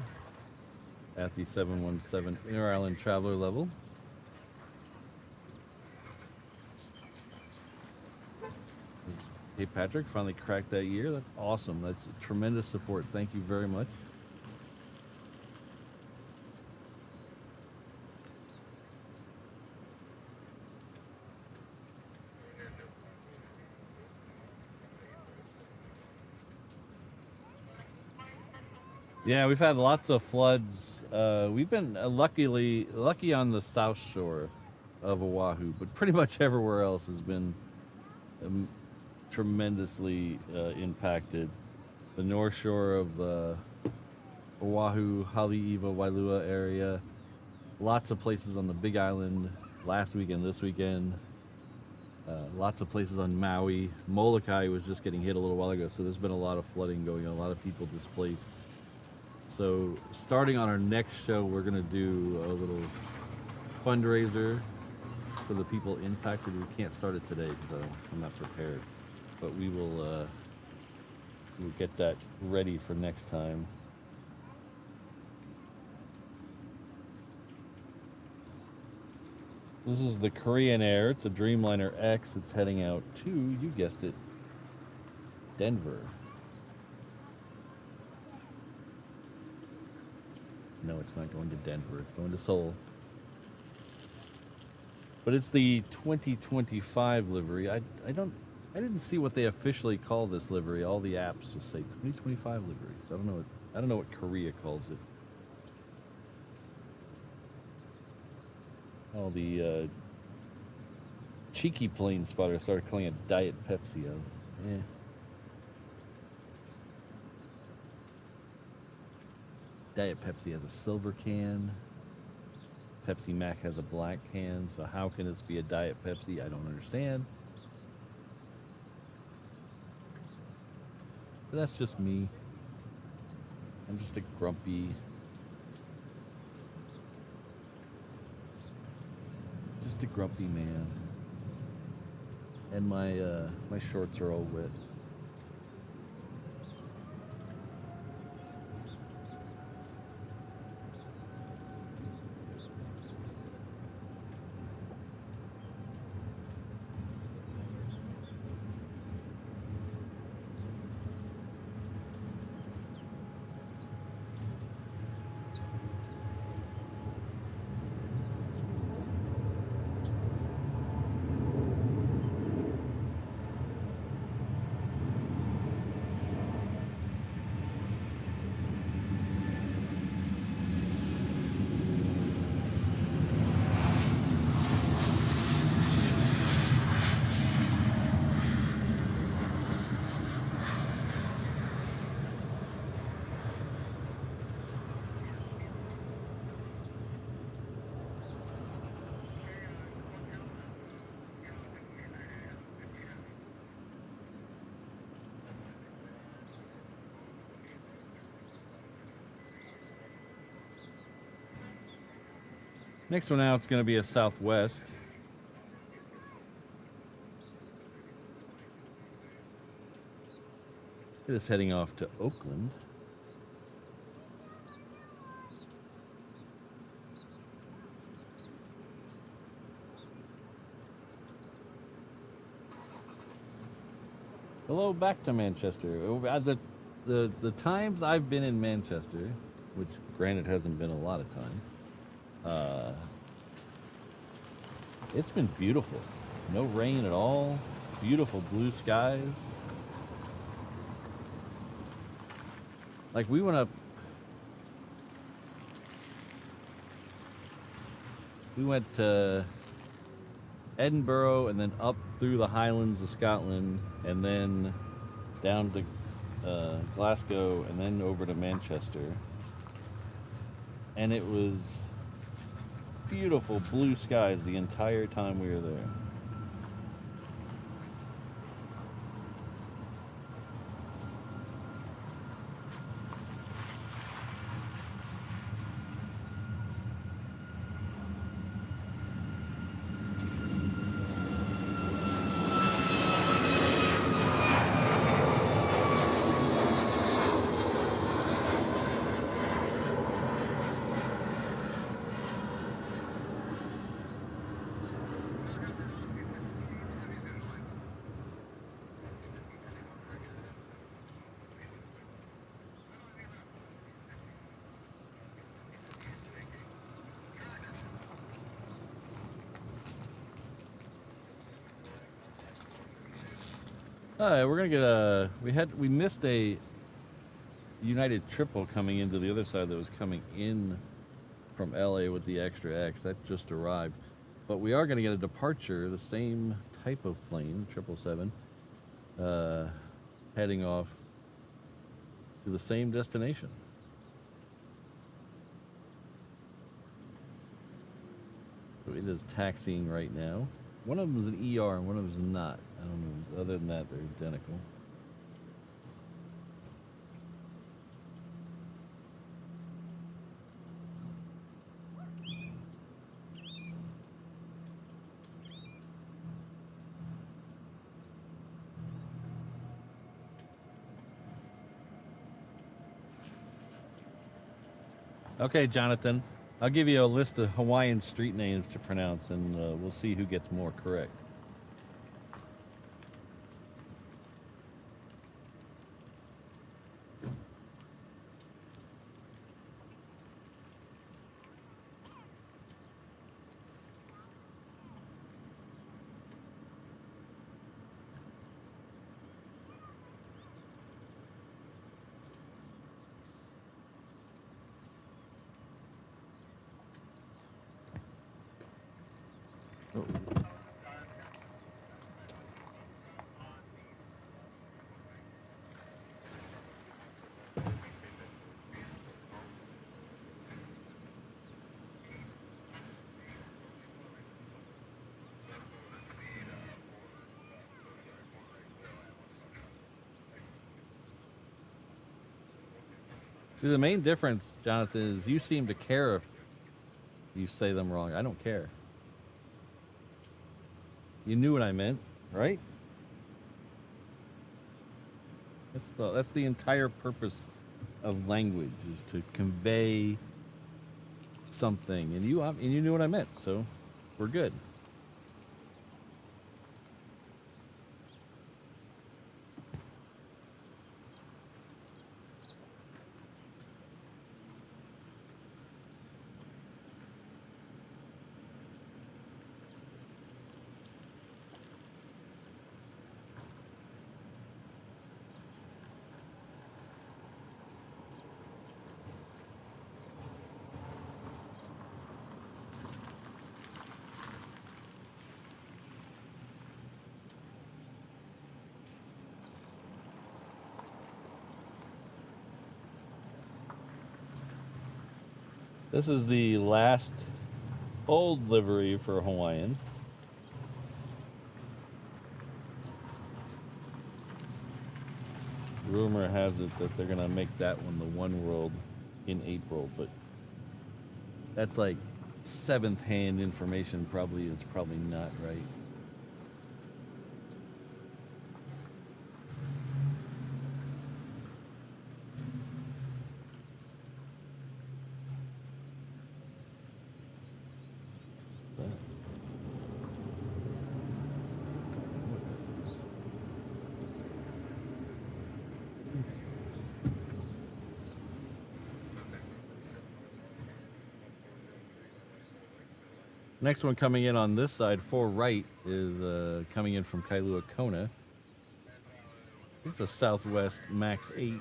S1: at the 717 Inter-Island Traveler level. Hey, Patrick, finally cracked that year. That's awesome. That's tremendous support. Thank you very much. Yeah, we've had lots of floods. We've been lucky on the south shore of Oahu, but pretty much everywhere else has been tremendously impacted. The north shore of Oahu, Haleiwa, Wailua area, lots of places on the Big Island last weekend, this weekend. Lots of places on Maui. Molokai was just getting hit a little while ago, so there's been a lot of flooding going on, a lot of people displaced. So starting on our next show, we're going to do a little fundraiser for the people impacted. We can't start it today because I'm not prepared, but we will we'll get that ready for next time. This is the Korean Air. It's a Dreamliner X. It's heading out to, you guessed it, Denver. No, it's not going to Denver. It's going to Seoul. But it's the 2025 livery. I didn't see what they officially call this livery. All the apps just say 2025 livery. So I don't know what Korea calls it. All the cheeky plane spotters started calling it Diet Pepsi. Yeah. Diet Pepsi has a silver can. Pepsi Mac has a black can. So how can this be a Diet Pepsi? I don't understand. But that's just me. I'm just a grumpy, man. And my shorts are all wet. Next one out is going to be a Southwest. It is heading off to Oakland. Hello, back to Manchester. The times I've been in Manchester, which granted hasn't been a lot of time, it's been beautiful. No rain at all. Beautiful blue skies. Like we went up. We went to Edinburgh and then up through the Highlands of Scotland and then down to Glasgow and then over to Manchester. And it was beautiful blue skies the entire time we were there. All right, we're gonna get a. We missed a United triple coming into the other side that was coming in from LA with the extra X. That just arrived, but we are gonna get a departure, the same type of plane, 777, heading off to the same destination. So it is taxiing right now. One of them is an ER and one of them is not. I don't know. Other than that, they're identical. Okay, Jonathan. I'll give you a list of Hawaiian street names to pronounce, and we'll see who gets more correct. See, the main difference, Jonathan, is you seem to care if you say them wrong. I don't care. You knew what I meant, right? That's the entire purpose of language, is to convey something. And you knew what I meant, so we're good. This is the last old livery for Hawaiian. Rumor has it that they're gonna make that one the One World in April, but that's like seventh hand information probably is probably not right. Next one coming in on this side, 4 right, is coming in from Kailua Kona. It's a Southwest Max 8.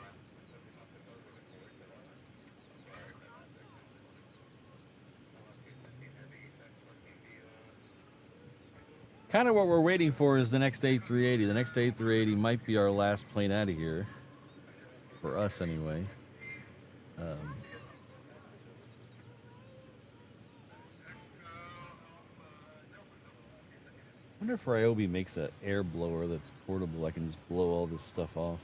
S1: Kind of what we're waiting for is the next A380. The next A380 might be our last plane out of here. For us, anyway. I wonder if Ryobi makes an air blower that's portable. I can just blow all this stuff off.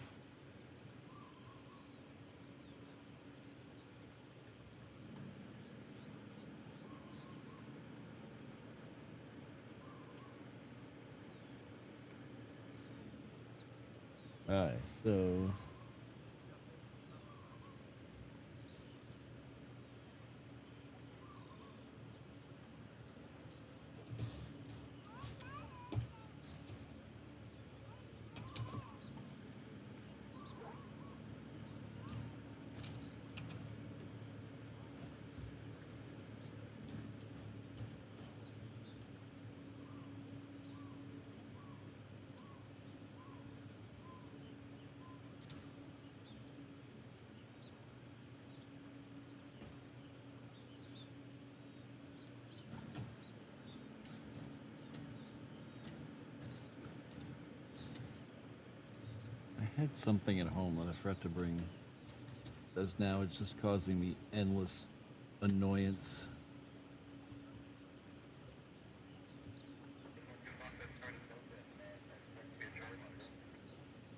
S1: Alright, so... I had something at home that I forgot to bring. As now it's just causing me endless annoyance.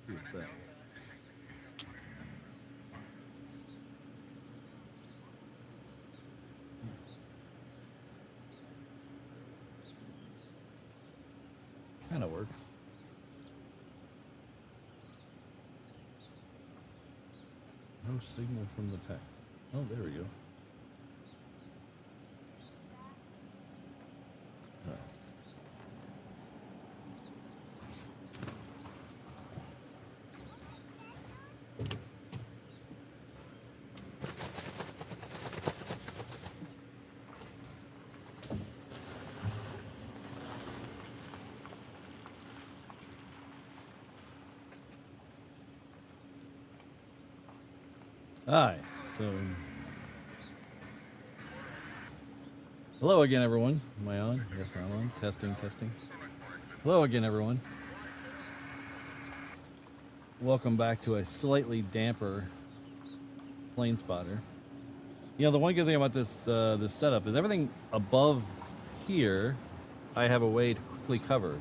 S1: See if that... kind of works. No signal from the pack. Oh, there we go. Alright, so hello again, everyone. Am I on? Yes, I'm on. Testing, testing. Hello again, everyone. Welcome back to a slightly damper plane spotter. You know, the one good thing about this this setup is everything above here I have a way to quickly cover.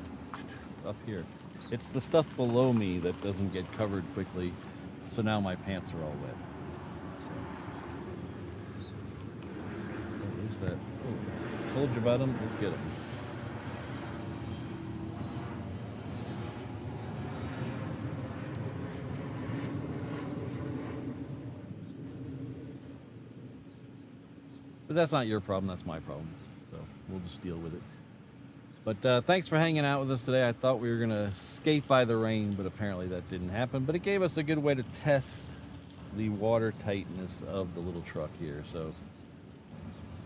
S1: Up here. It's the stuff below me that doesn't get covered quickly, so now my pants are all wet. Who's that? Oh, told you about him. Let's get him. But that's not your problem. That's my problem. So we'll just deal with it. But thanks for hanging out with us today. I thought we were going to skate by the rain, but apparently that didn't happen. But it gave us a good way to test the water tightness of the little truck here. So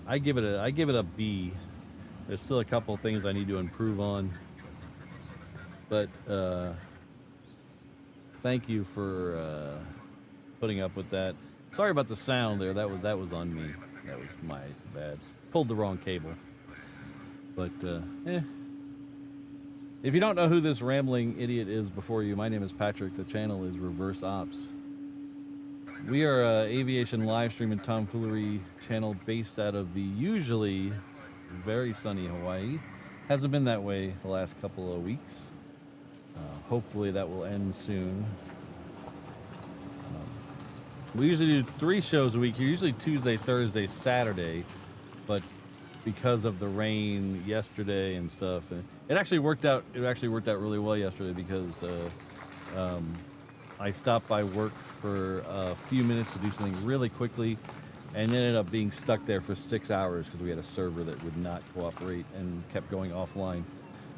S1: I give it a B. There's still a couple things I need to improve on, but thank you for putting up with that. Sorry about the sound there. That was on me. That was my bad. Pulled the wrong cable. But if you don't know who this rambling idiot is before you, my name is Patrick. The channel is Reverse Ops. We are an aviation live stream and tomfoolery channel based out of the usually very sunny Hawaii. Hasn't been that way the last couple of weeks. Hopefully that will end soon. We usually do 3 shows a week, usually Tuesday, Thursday, Saturday, but because of the rain yesterday and stuff. And it actually worked out. It actually worked out really well yesterday because I stopped by work for a few minutes to do something really quickly, and ended up being stuck there for 6 hours because we had a server that would not cooperate and kept going offline.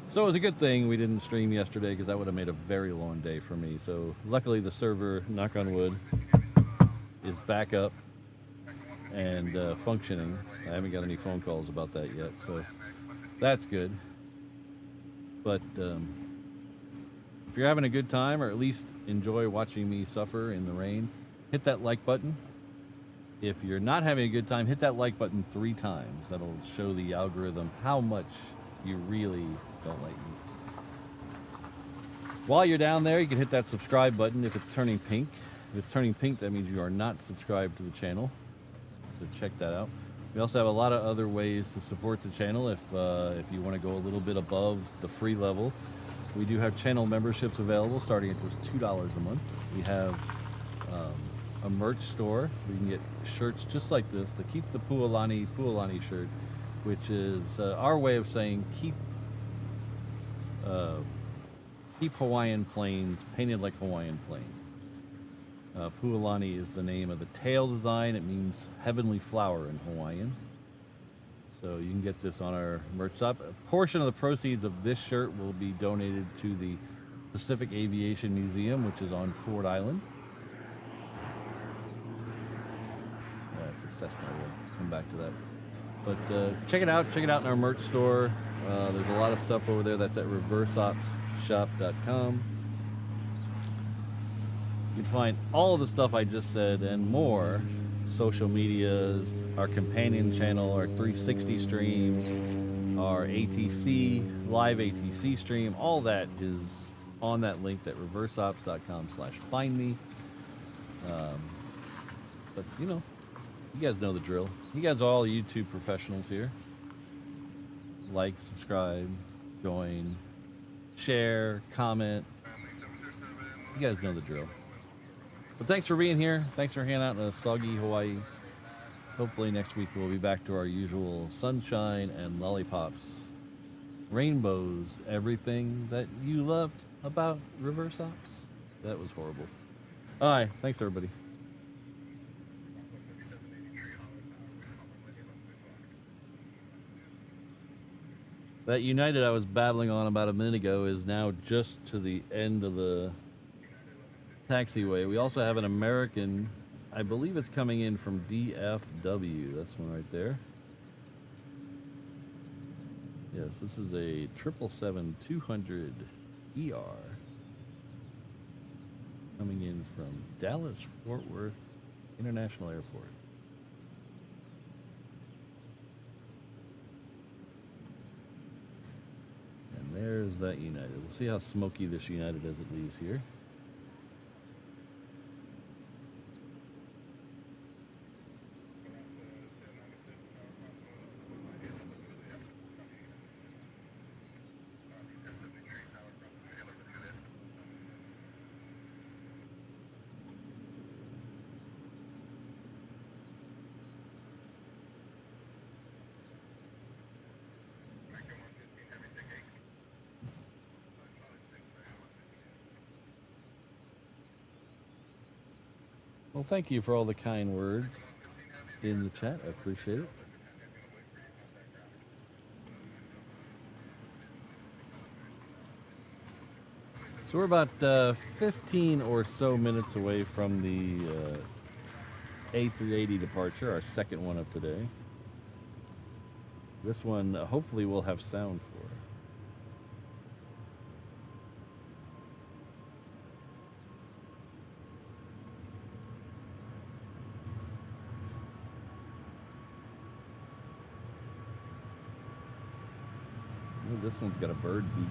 S1: So it was a good thing we didn't stream yesterday because that would have made a very long day for me. So luckily the server, knock on wood, is back up and functioning. I haven't got any phone calls about that yet, so that's good. But if you're having a good time, or at least enjoy watching me suffer in the rain, hit that like button. If you're not having a good time, hit that like button 3 times. That'll show the algorithm how much you really don't like me. While you're down there, you can hit that subscribe button if it's turning pink. If it's turning pink, that means you are not subscribed to the channel. So check that out. We also have a lot of other ways to support the channel if you want to go a little bit above the free level. We do have channel memberships available starting at just $2 a month. We have a merch store. We can get shirts just like this, the Keep the Pualani shirt, which is our way of saying keep Hawaiian planes painted like Hawaiian planes. Pualani is the name of the tail design. It means heavenly flower in Hawaiian. So you can get this on our merch shop. A portion of the proceeds of this shirt will be donated to the Pacific Aviation Museum, which is on Ford Island. That's a Cessna. We'll come back to that. But check it out. Check it out in our merch store. There's a lot of stuff over there. That's at reverseopsshop.com. You can find all of the stuff I just said and more. Social medias, our companion channel, our 360 stream, our ATC, live ATC stream. All that is on that link at reverseops.com/findme. But you know, you guys know the drill. You guys are all YouTube professionals here. Like, subscribe, join, share, comment. You guys know the drill. But thanks for being here. Thanks for hanging out in a soggy Hawaii. Hopefully next week we'll be back to our usual sunshine and lollipops, rainbows, everything that you loved about Reverse Ops. That was horrible. All right. Thanks, everybody. That United I was babbling on about a minute ago is now just to the end of the taxiway. We also have an American, I believe it's coming in from DFW. That's one right there. Yes, this is a 777-200 ER coming in from Dallas Fort Worth International Airport. And there's that United. We'll see how smoky this United as it leaves here. Well, thank you for all the kind words in the chat. I appreciate it. So we're about 15 or so minutes away from the A380 departure, our second one of today. This one, hopefully, we'll have sound for. This one's got a bird beak.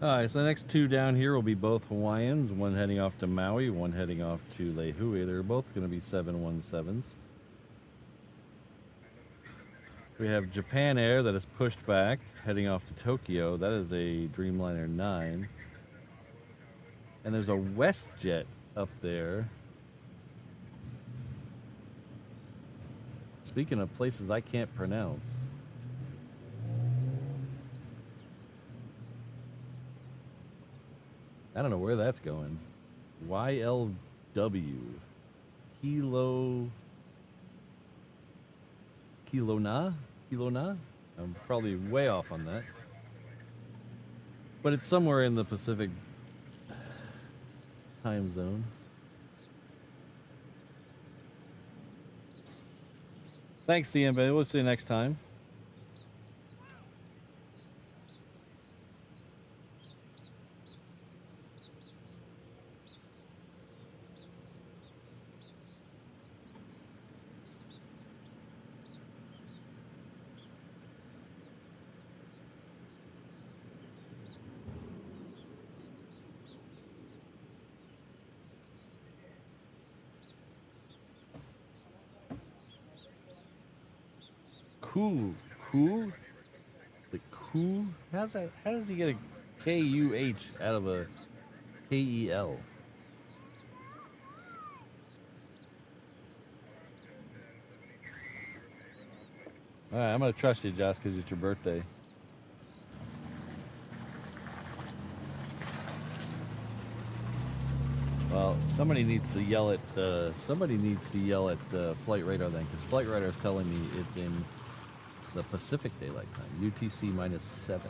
S1: Alright, so the next two down here will be both Hawaiians, one heading off to Maui, one heading off to Lehue. They're both going to be 717s. We have Japan Air that is pushed back, heading off to Tokyo. That is a Dreamliner 9. And there's a WestJet up there. Speaking of places I can't pronounce. I don't know where that's going. YLW. Kilona? I'm probably way off on that. But it's somewhere in the Pacific time zone. Thanks, CMB. We'll see you next time. Cool. Is it cool? How does he get a K-U-H out of a K-E-L? Alright, I'm gonna trust you, Josh, because it's your birthday. Well, somebody needs to yell at Flight Radar then, because Flight Radar is telling me it's in the Pacific Daylight Time, UTC -7.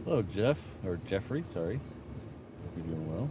S1: Hello, Jeff, or Jeffrey, sorry. Hope you're doing well.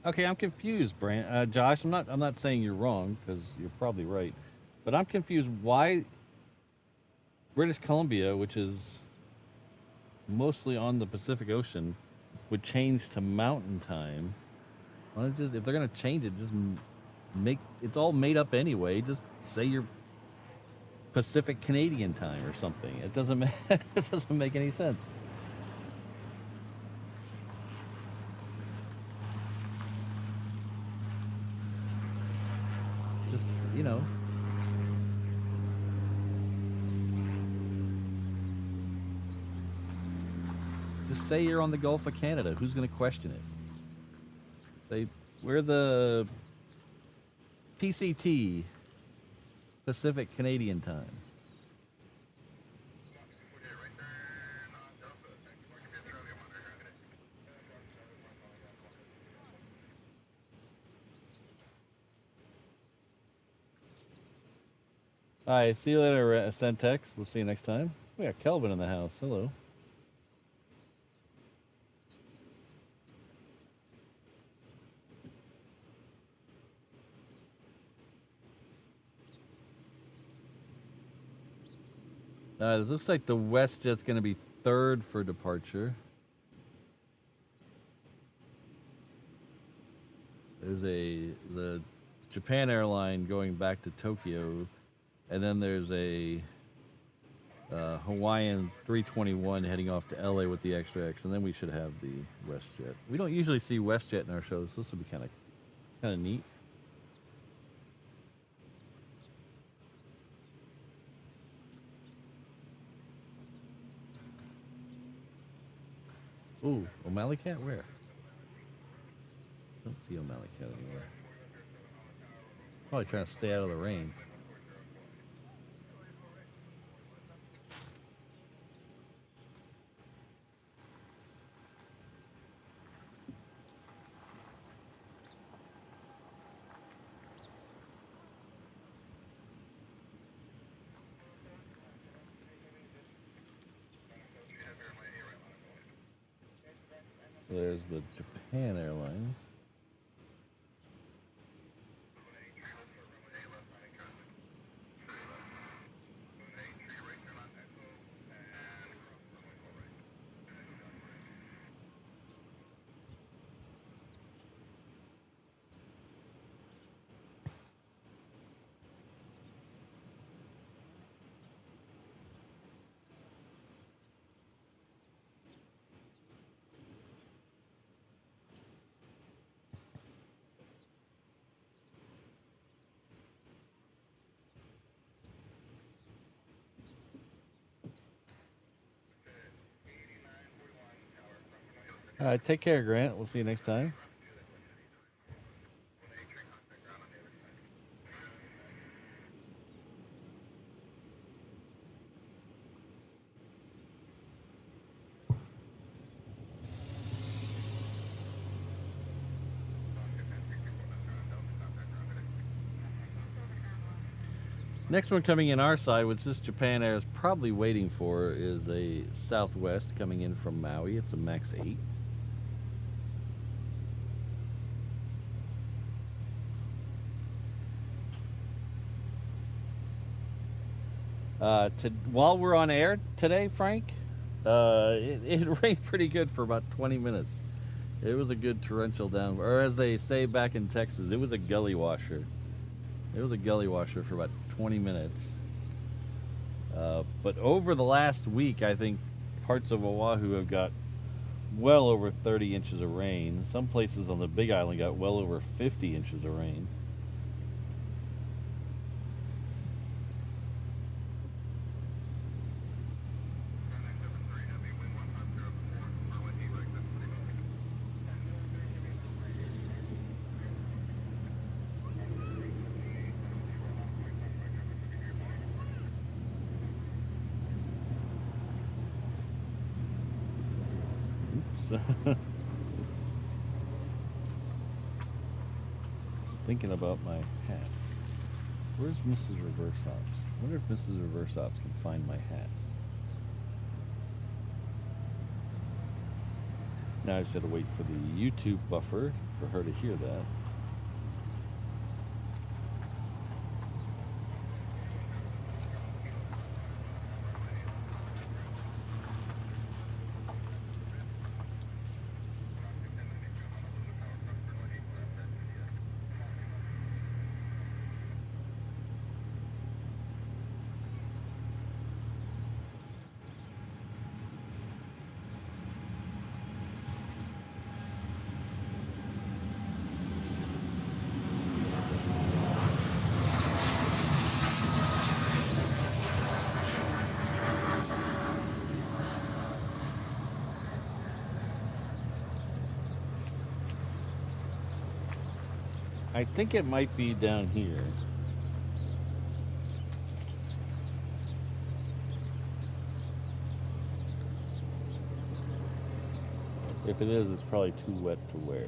S1: Okay, I'm confused, Josh. I'm not saying you're wrong, because you're probably right, but I'm confused why British Columbia, which is mostly on the Pacific Ocean, would change to Mountain Time. Why don't if they're gonna change it, just make it's all made up anyway. Just say you're Pacific Canadian Time or something. It doesn't it doesn't make any sense. Just, you know. Just say you're on the Gulf of Canada. Who's going to question it? Say, we're the PCT, Pacific Canadian Time. All right, see you later, Centex. We'll see you next time. We got Kelvin in the house. Hello. This looks like the WestJet's going to be third for departure. There's the Japan airline going back to Tokyo, and then there's a Hawaiian 321 heading off to LA with the Extra X, and then we should have the WestJet. We don't usually see WestJet in our shows, so this will be kind of neat. Ooh, O'Malley Cat, where? Don't see O'Malley Cat anywhere. Probably trying to stay out of the rain. There's the Japan Airlines. All right, take care, Grant. We'll see you next time. Next one coming in our side, which this Japan Air is probably waiting for, is a Southwest coming in from Maui. It's a MAX 8. While we're on air today, Frank, it rained pretty good for about 20 minutes. It was a good torrential down, or as they say back in Texas, it was a gully washer. It was a gully washer for about 20 minutes. But over the last week, I think parts of Oahu have got well over 30 inches of rain. Some places on the Big Island got well over 50 inches of rain. Just thinking about my hat. Where's Mrs. Reverse Ops? I wonder if Mrs. Reverse Ops can find my hat. Now I just had to wait for the YouTube buffer for her to hear that. I think it might be down here. If it is, it's probably too wet to wear.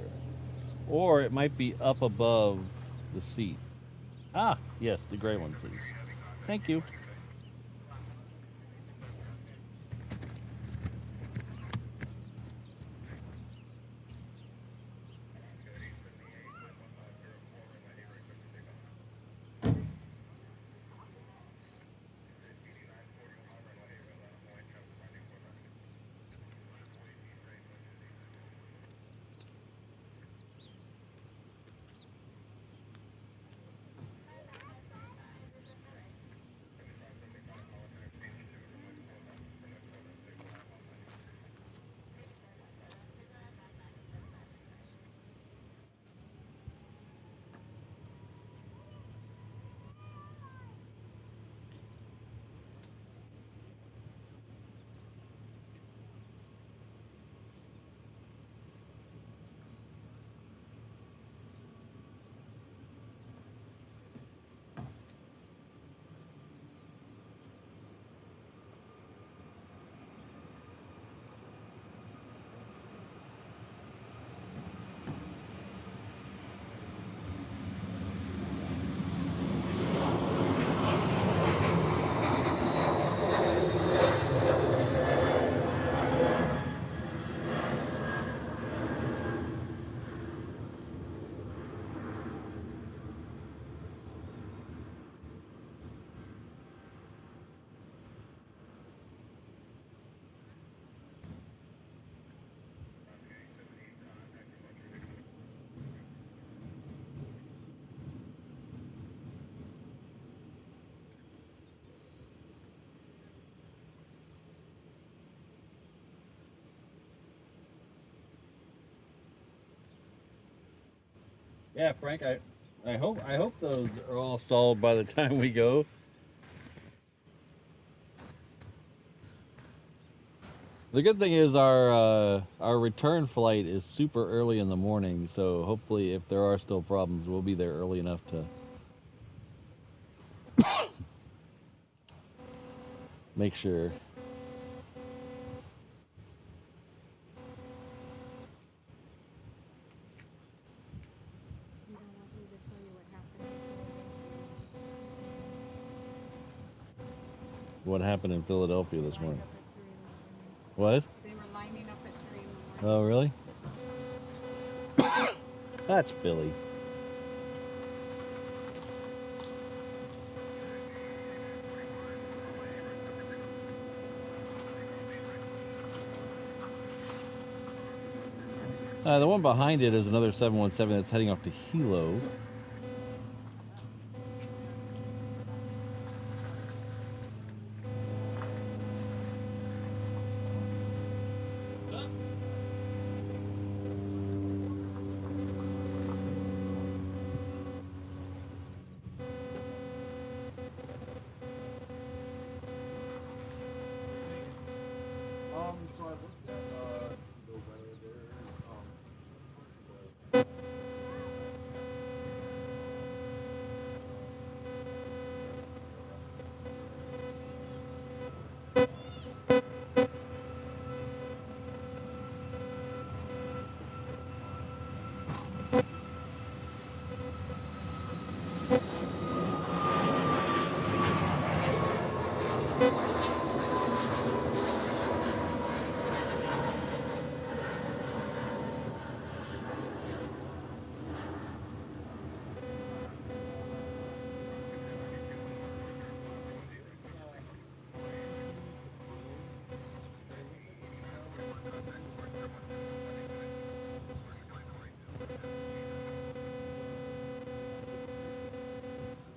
S1: Or it might be up above the seat. Ah, yes, the gray one, please. Thank you. Yeah, Frank, I hope those are all solved by the time we go. The good thing is our return flight is super early in the morning, so hopefully if there are still problems, we'll be there early enough to make sure.
S4: You don't want me to tell you what happened.
S1: What happened in Philadelphia this morning?
S4: Up at 3 in the morning.
S1: What?
S4: They were lining up at 3 in the morning.
S1: Oh, really? That's Philly. The one behind it is another 717 that's heading off to Hilo.
S2: So I looked at the weather there.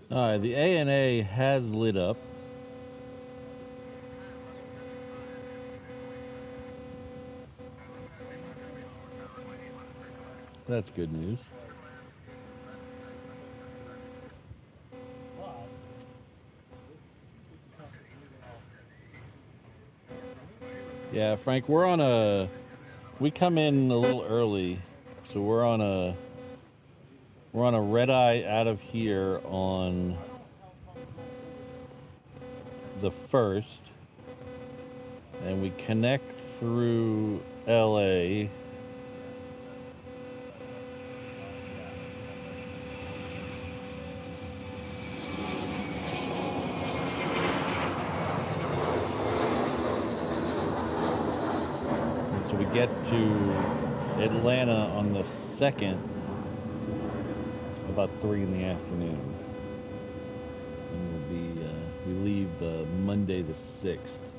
S1: All right, the ANA has lit up. That's good news. Yeah, Frank, we come in a little early, so we're We're on a red eye out of here on the 1st, and we connect through LA. So we get to Atlanta on the 2nd about 3 in the afternoon. And we'll be, we leave Monday the 6th.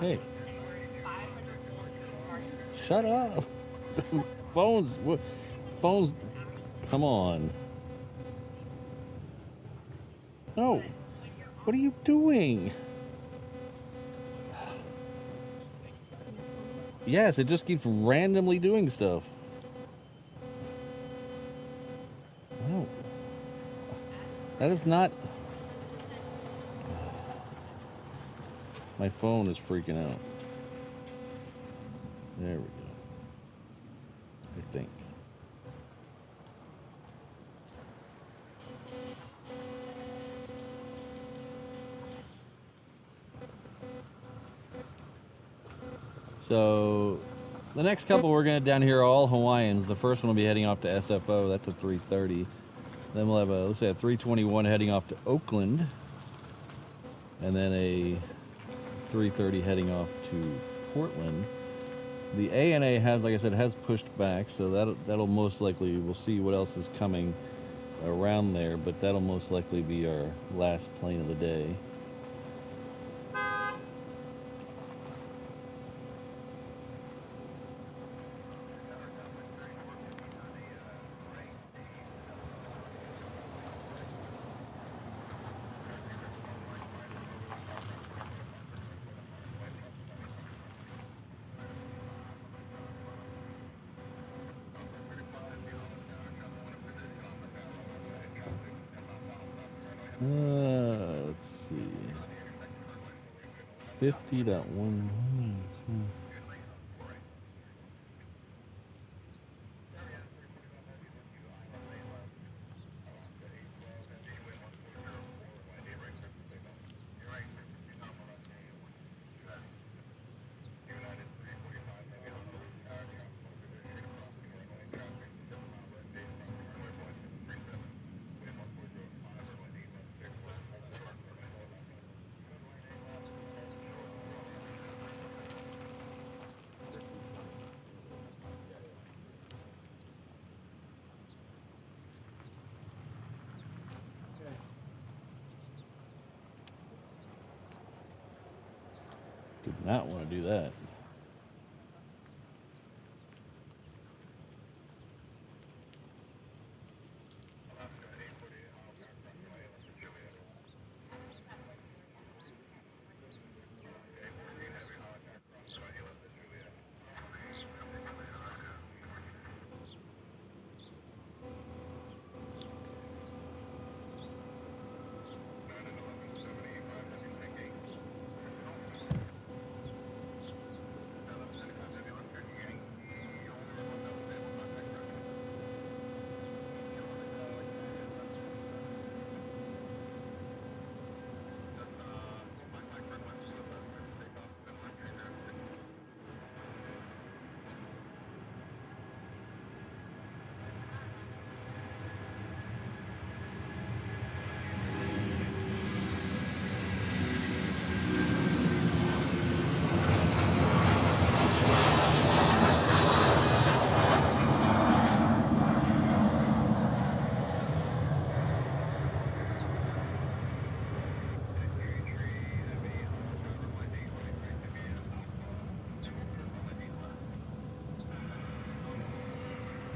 S1: Hey. Shut up. Phones. Come on. No. What are you doing? Yes, it just keeps randomly doing stuff. No. That is not... My phone is freaking out. There we go. I think. So, the next couple we're going to down here are all Hawaiians. The first one will be heading off to SFO. That's at 3:30. Then we'll have a, let's say, a 3:21 heading off to Oakland. And then a 3:30 heading off to Portland. The ANA has, like I said, has pushed back, so that'll most likely, we'll see what else is coming around there, but that'll most likely be our last plane of the day. Let's see. 50.1. Did not want to do that.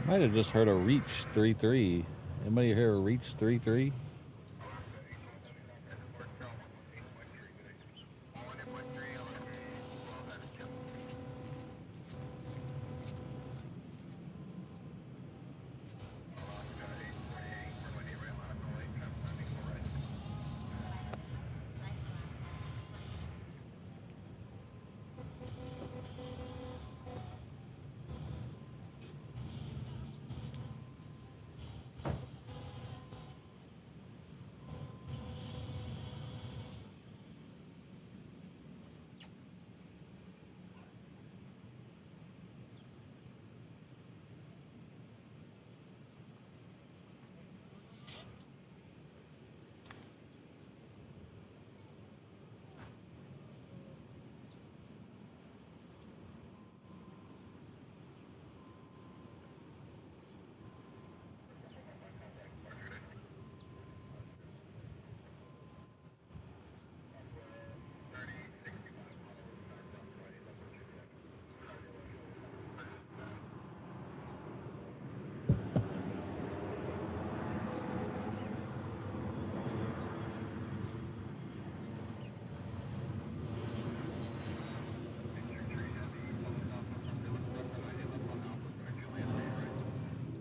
S1: Might have just heard a reach 3.3. Anybody hear a reach 3.3?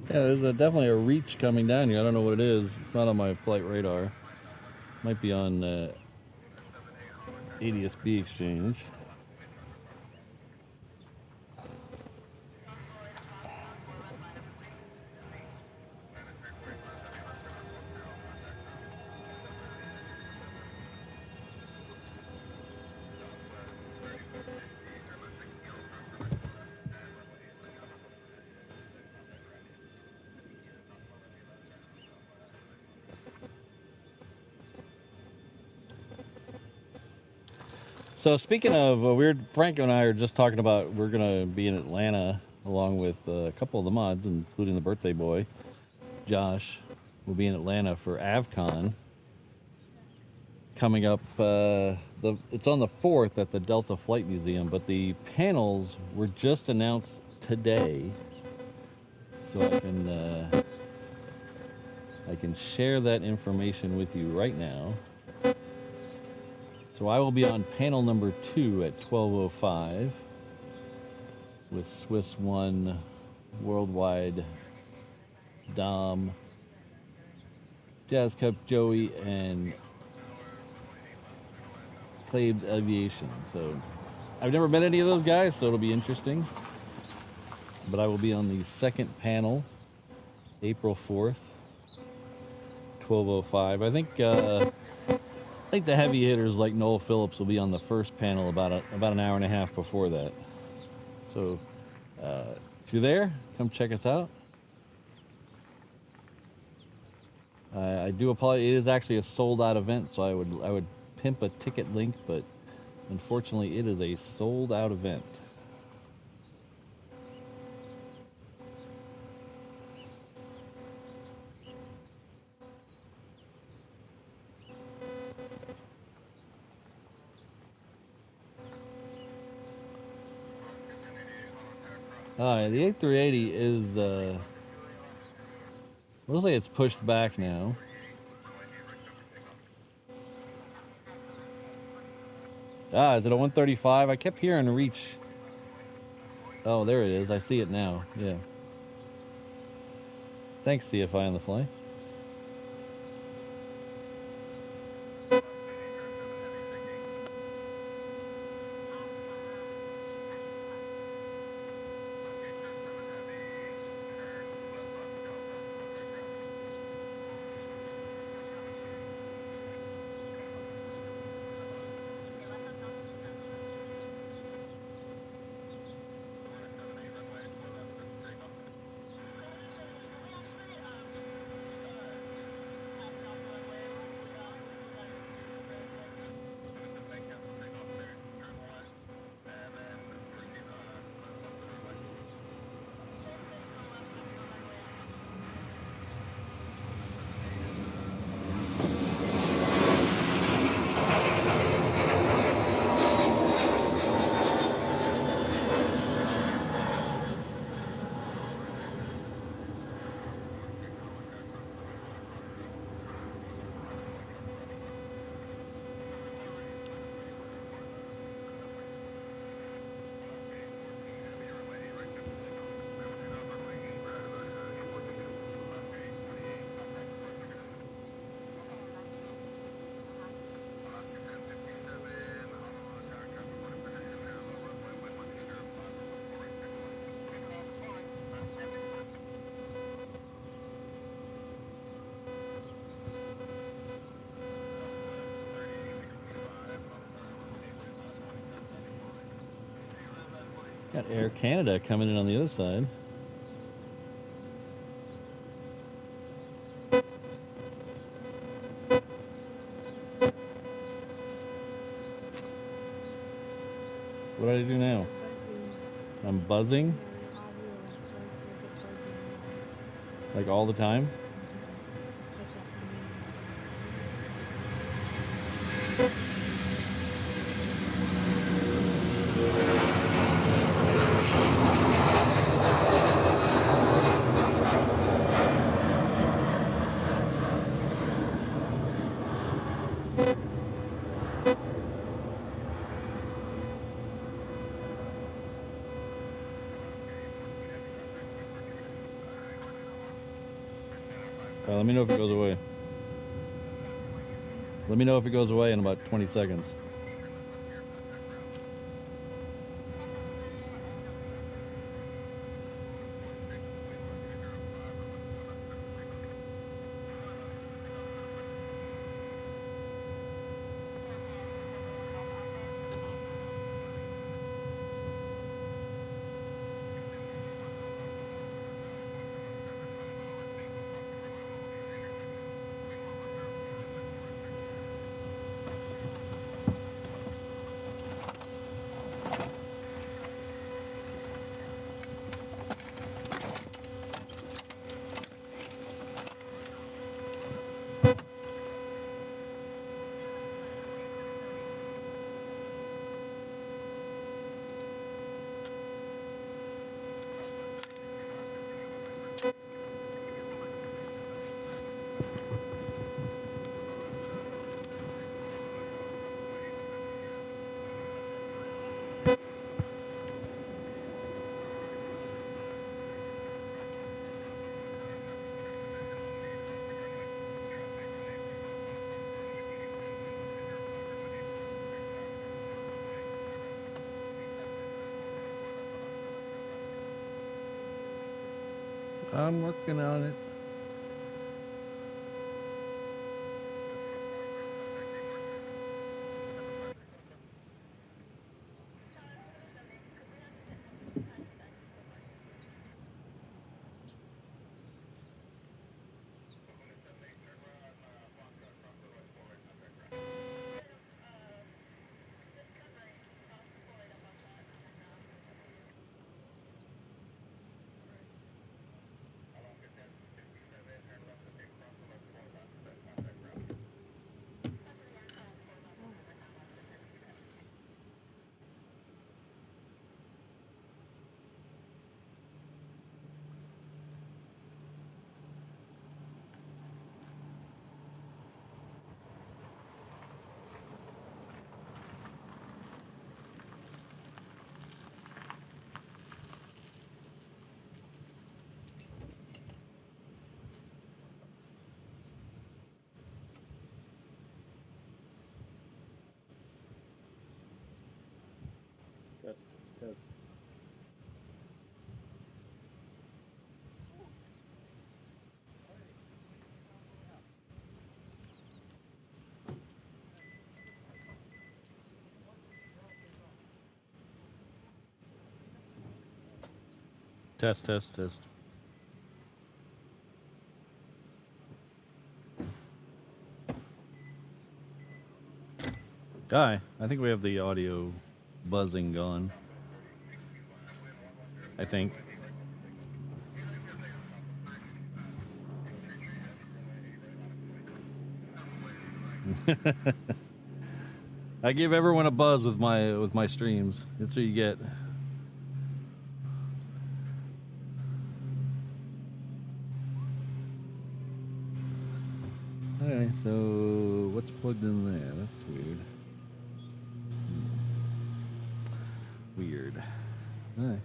S1: Yeah, there's definitely a reach coming down here. I don't know what it is. It's not on my flight radar. Might be on ADS-B exchange. So speaking of Frank and I are just talking about we're going to be in Atlanta along with a couple of the mods, including the birthday boy, Josh. We'll be in Atlanta for AvCon coming up. It's on the 4th at the Delta Flight Museum, but the panels were just announced today, so I can share that information with you right now. So I will be on panel number 2 at 12:05 with Swiss One, Worldwide, Dom, Jazz Cup Joey, and Claves Aviation. So I've never met any of those guys, so it'll be interesting. But I will be on the second panel, April 4th, 12:05. I think the heavy hitters like Noel Phillips will be on the first panel about an hour and a half before that. So if you're there, come check us out. I do apologize. It is actually a sold-out event, so I would pimp a ticket link, but unfortunately, it is a sold-out event. The A380 is, looks like it's pushed back now. Is it a 135? I kept hearing reach. Oh, there it is. I see it now. Yeah. Thanks, CFI on the fly. Got Air Canada coming in on the other side. What did I do now? I'm buzzing? Like all the time? Let me know if it goes away. Let me know if it goes away in about 20 seconds. I'm working on it. Test. Test. Guy, I think we have the audio buzzing going. I think. I give everyone a buzz with my streams. That's what you get. Alright, so what's plugged in there? That's weird. Weird. Alright.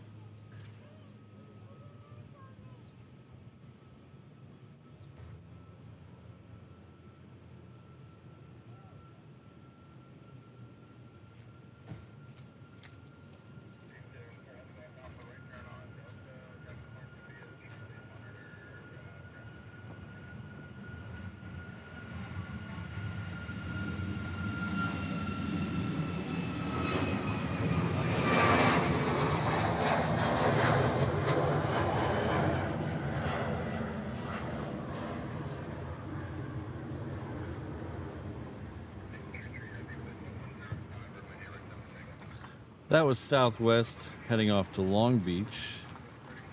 S1: That was Southwest heading off to Long Beach.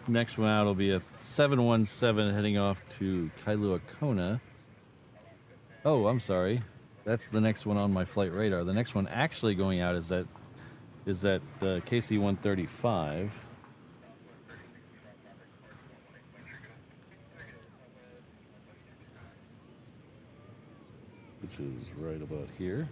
S1: Next one out will be a 717 heading off to Kailua Kona. Oh, I'm sorry. That's the next one on my flight radar. The next one actually going out is that KC-135. Which is right about here.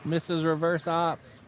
S1: Mrs. Reverse Ops.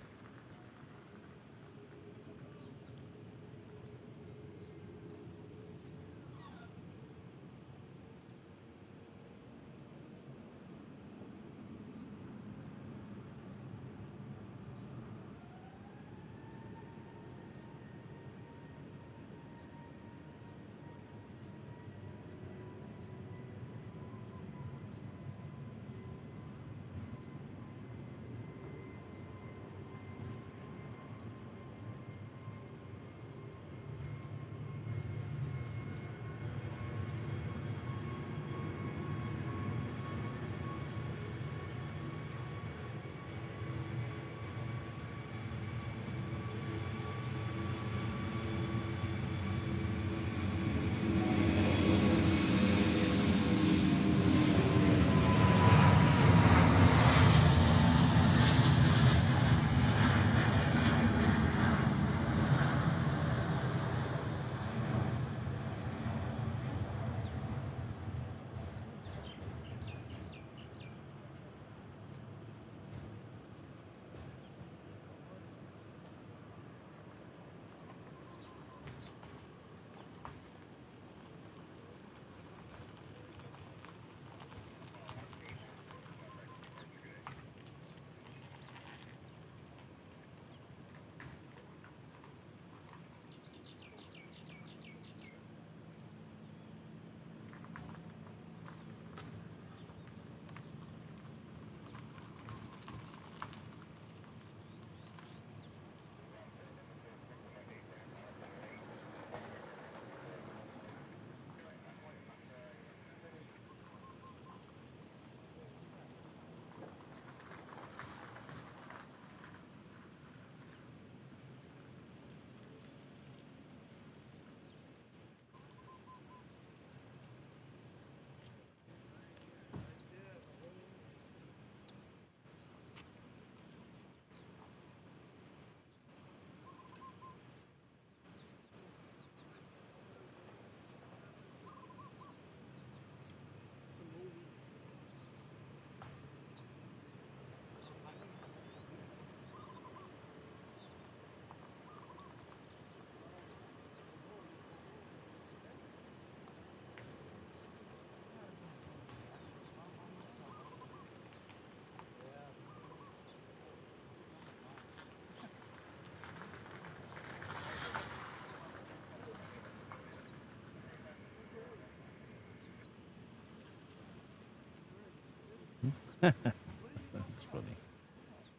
S1: That's funny.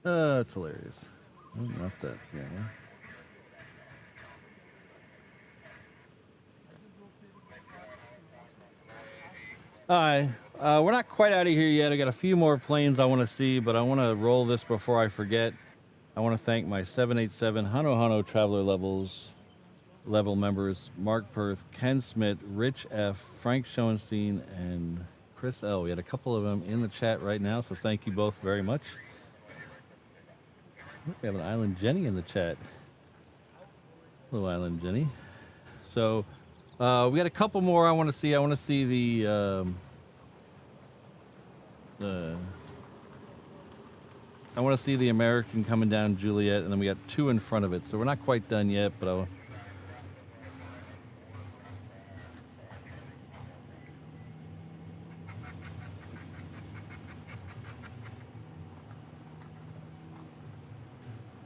S1: That's hilarious. Oh, not that camera. Hi. We're not quite out of here yet. I got a few more planes I want to see, but I want to roll this before I forget. I want to thank my 787 Hano Traveler level members, Mark Perth, Ken Smith, Rich F, Frank Schoenstein, and Chris L. We had a couple of them in the chat right now, so thank you both very much. We have an Island Jenny in the chat. Hello, Island Jenny. So we got a couple more I want to see. I want to see the I want to see the American coming down Juliet, and then we got two in front of it. So we're not quite done yet, but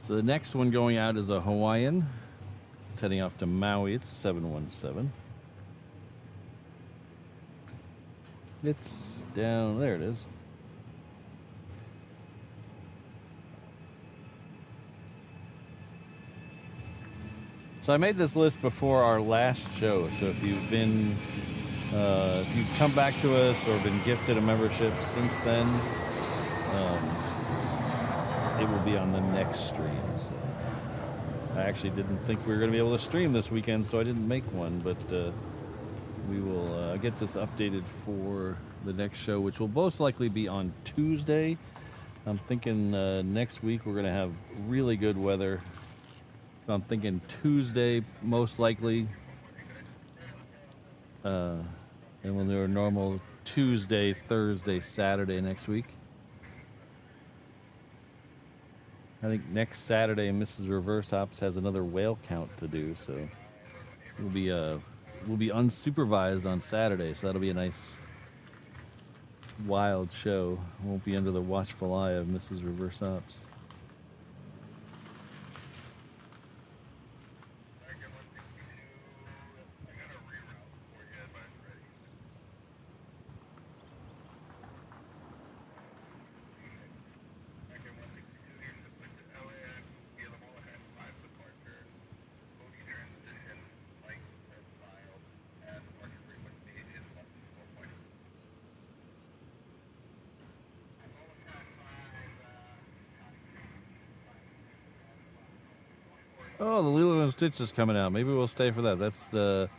S1: so the next one going out is a Hawaiian. It's heading off to Maui. It's a 717. It's down there. It is. So I made this list before our last show. So if you've been, if you've come back to us or been gifted a membership since then, it will be on the next stream. So I actually didn't think we were going to be able to stream this weekend, so I didn't make one. But we will get this updated for the next show, which will most likely be on Tuesday. I'm thinking next week we're going to have really good weather. So I'm thinking Tuesday, most likely. And we'll do a normal Tuesday, Thursday, Saturday next week. I think next Saturday Mrs. Reverse Ops has another whale count to do, so we'll be unsupervised on Saturday, so that'll be a nice wild show. Won't be under the watchful eye of Mrs. Reverse Ops. Oh, the Lilo and Stitch is coming out. Maybe we'll stay for that. That's that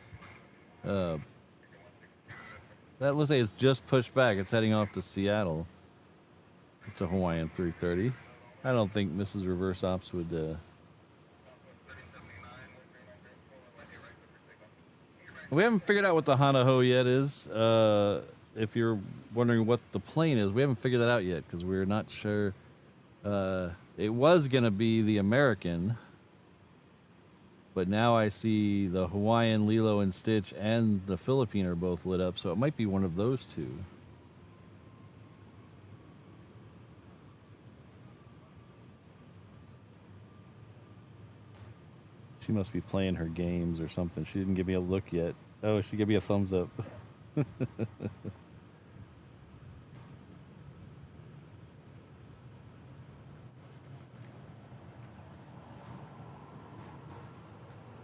S1: looks like it's just pushed back. It's heading off to Seattle. It's a Hawaiian 330. I don't think Mrs. Reverse Ops would. We haven't figured out what the Hanaho yet is. If you're wondering what the plane is, we haven't figured that out yet because we're not sure. It was gonna be the American. But now I see the Hawaiian, Lilo and Stitch, and the Philippine are both lit up, so it might be one of those two. She must be playing her games or something. She didn't give me a look yet. Oh, she gave me a thumbs up.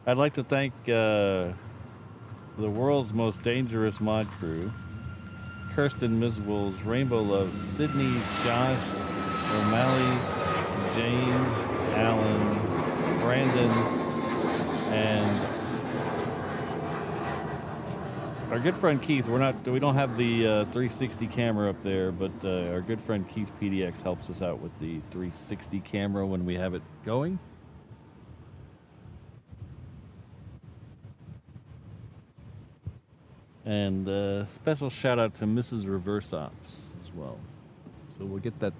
S1: I'd like to thank the world's most dangerous mod crew: Kirsten Miswolves, Rainbow Loves, Sydney, Josh, O'Malley, Jane, Alan, Brandon, and our good friend Keith. We don't have the 360 camera up there, but our good friend Keith PDX helps us out with the 360 camera when we have it going. And special shout out to Mrs. Reverse Ops as well. So we'll get that.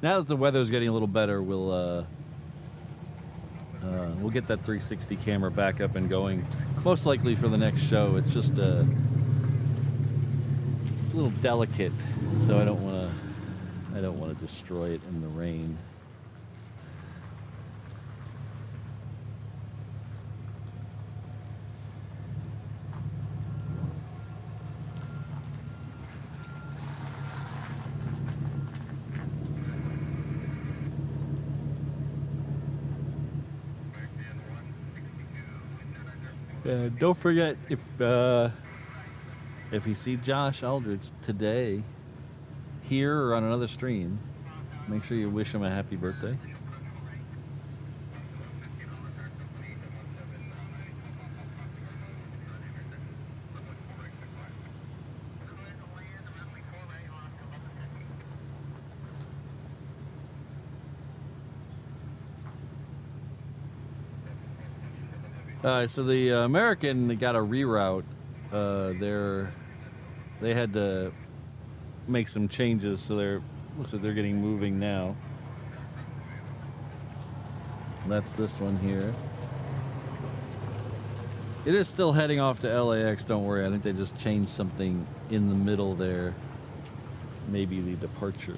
S1: Now that the weather's getting a little better, we'll get that 360 camera back up and going. Most likely for the next show. It's just it's a little delicate, so I don't want to destroy it in the rain. Don't forget, if you see Josh Aldridge today, here or on another stream, make sure you wish him a happy birthday. So the American got a reroute. They had to make some changes, so looks like they're getting moving now. That's this one here. It is still heading off to LAX, don't worry. I think they just changed something in the middle there. Maybe the departure.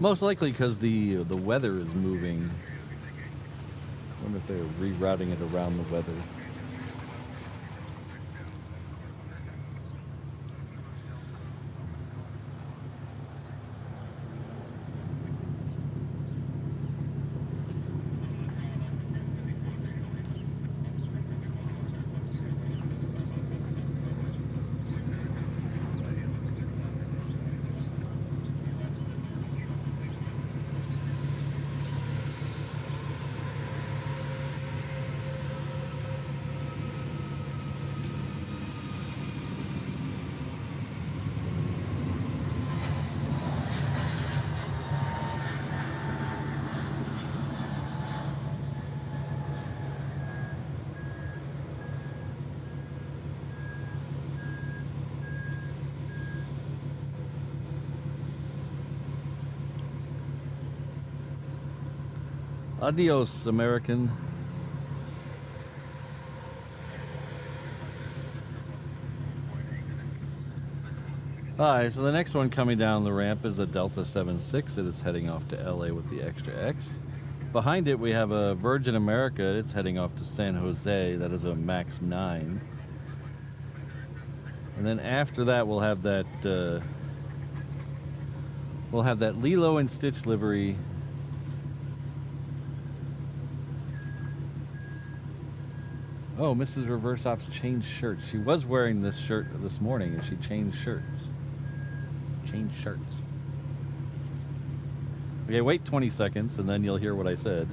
S1: Most likely because the weather is moving. I wonder if they're rerouting it around the weather. Adios, American. Alright, so the next one coming down the ramp is a Delta 76. It is heading off to LA with the extra X. Behind it we have a Virgin America. It's heading off to San Jose. That is a MAX 9. And then after that we'll have that Lilo and Stitch livery. Oh, Mrs. Reverse Ops changed shirts. She was wearing this shirt this morning and she changed shirts. Changed shirts. Okay, wait 20 seconds and then you'll hear what I said.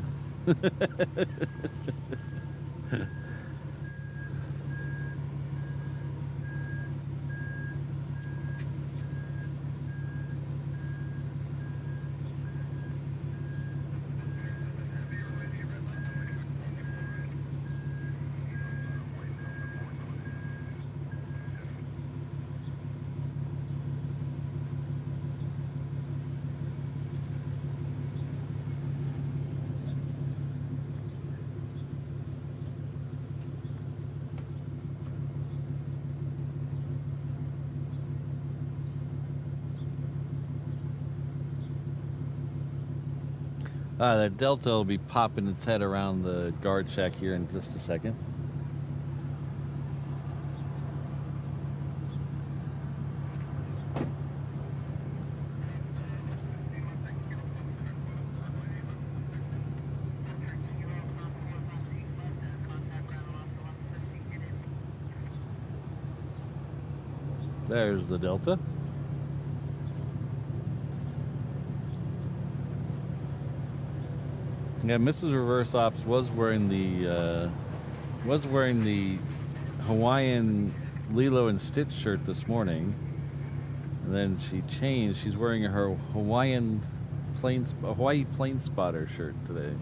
S1: That Delta will be popping its head around the guard shack here in just a second. There's the Delta. Yeah, Mrs. Reverse Ops was wearing the Hawaiian Lilo and Stitch shirt this morning, and then she changed. She's wearing her Hawaii plane spotter shirt today.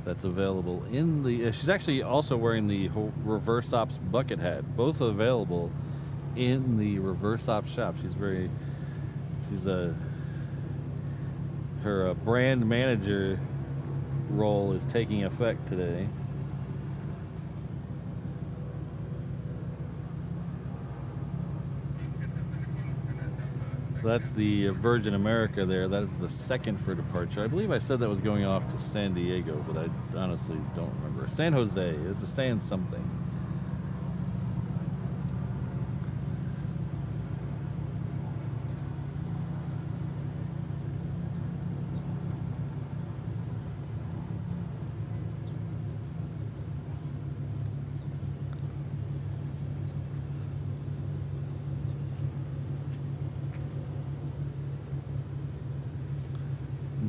S1: That's available in the. She's actually also wearing the Reverse Ops bucket hat. Both available in the Reverse Ops shop. Her brand manager role is taking effect today. So that's the Virgin America there. That is the second for departure. I believe I said that was going off to San Diego, but I honestly don't remember. San Jose. It's a San something.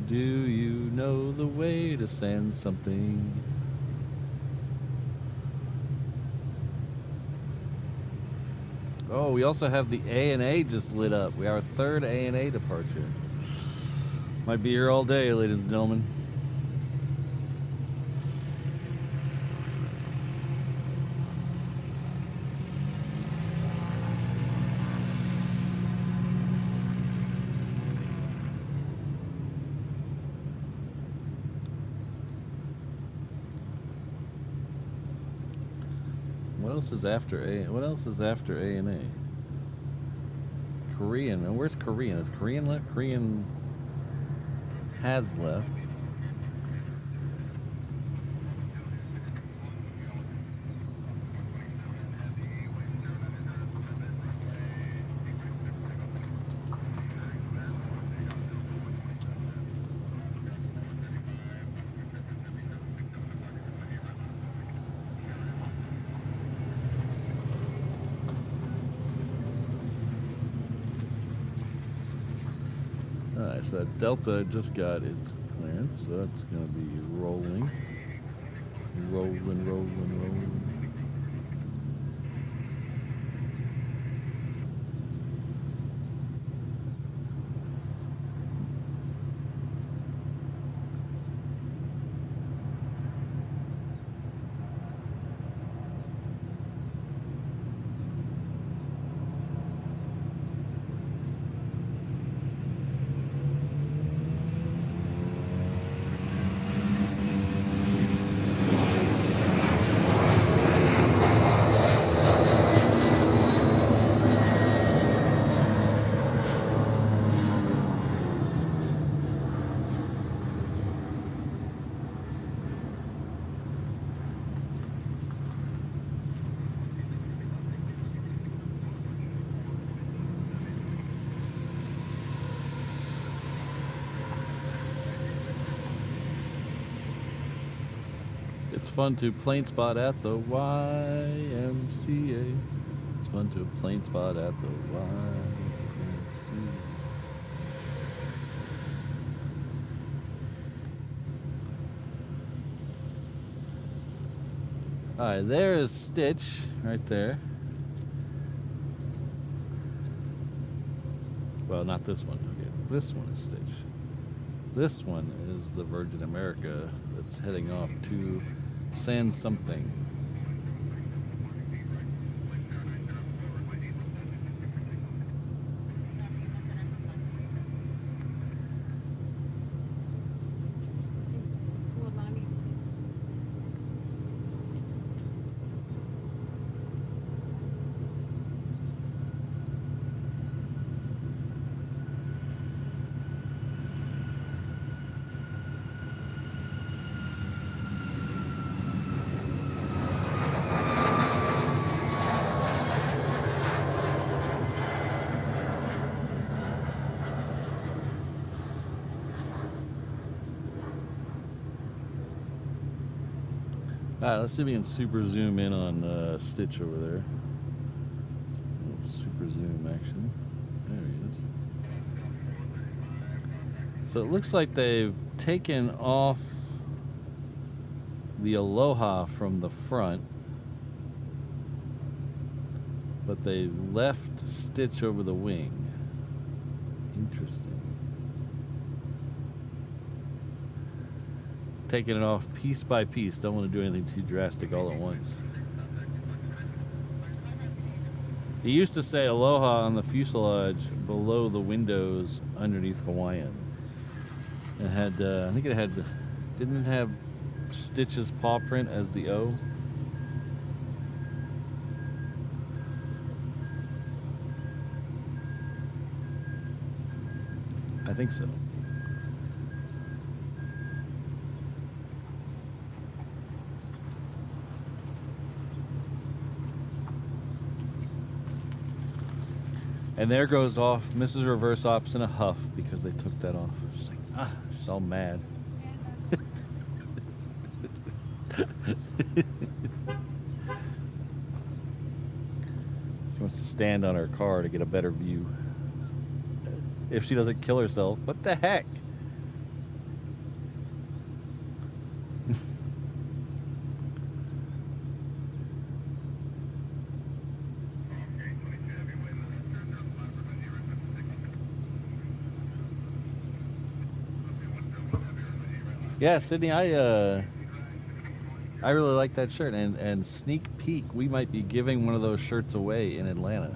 S1: Do you know the way to send something? Oh, we also have the A&A just lit up. We have our third A&A departure. Might be here all day, ladies and gentlemen. What else is after A&A? Korean. And where's Korean? Is Korean left? Korean has left. Alright, so that Delta just got its clearance, so that's going to be rolling. Rolling. It's fun to plane spot at the YMCA. It's fun to plane spot at the YMCA. Alright, there is Stitch right there. Well, not this one. Okay, this one is Stitch. This one is the Virgin America that's heading off to San something. Alright, let's see if we can super zoom in on Stitch over there. Super zoom action. There he is. So it looks like they've taken off the Aloha from the front, but they left Stitch over the wing. Interesting. Taking it off piece by piece. Don't want to do anything too drastic all at once. It used to say Aloha on the fuselage below the windows underneath Hawaiian. It had, I think it had, didn't it have Stitch's paw print as the O? I think so. And there goes off Mrs. Reverse Ops in a huff because they took that off. She's like, she's all mad. She wants to stand on her car to get a better view. If she doesn't kill herself, what the heck? Yeah, Sydney, I really like that shirt, and sneak peek, we might be giving one of those shirts away in Atlanta.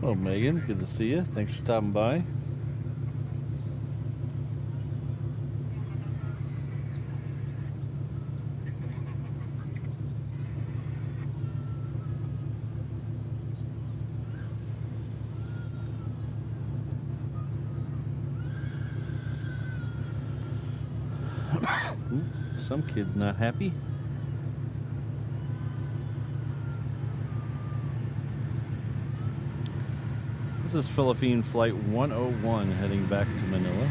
S1: Hello, Megan. Good to see you. Thanks for stopping by. Some kids not happy. This is Philippine Flight 101 heading back to Manila.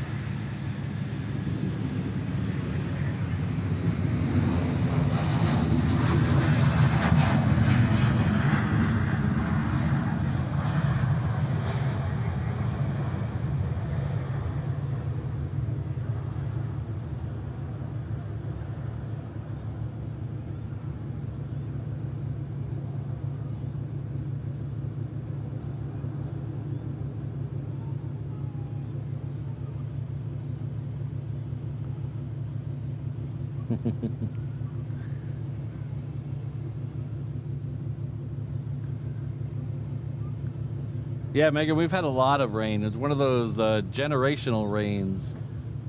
S1: Yeah, Megan, we've had a lot of rain. It's one of those generational rains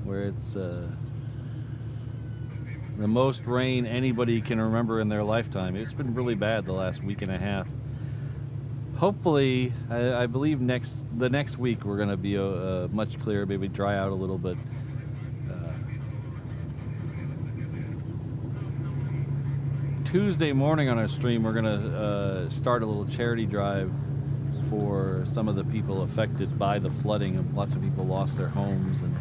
S1: where it's the most rain anybody can remember in their lifetime. It's been really bad the last week and a half. Hopefully, I believe the next week we're going to be much clearer, maybe dry out a little bit. Tuesday morning on our stream, we're going to start a little charity drive for some of the people affected by the flooding. Lots of people lost their homes and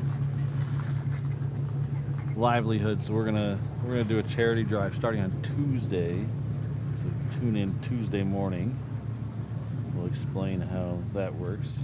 S1: livelihoods. So we're gonna do a charity drive starting on Tuesday. So tune in Tuesday morning. We'll explain how that works.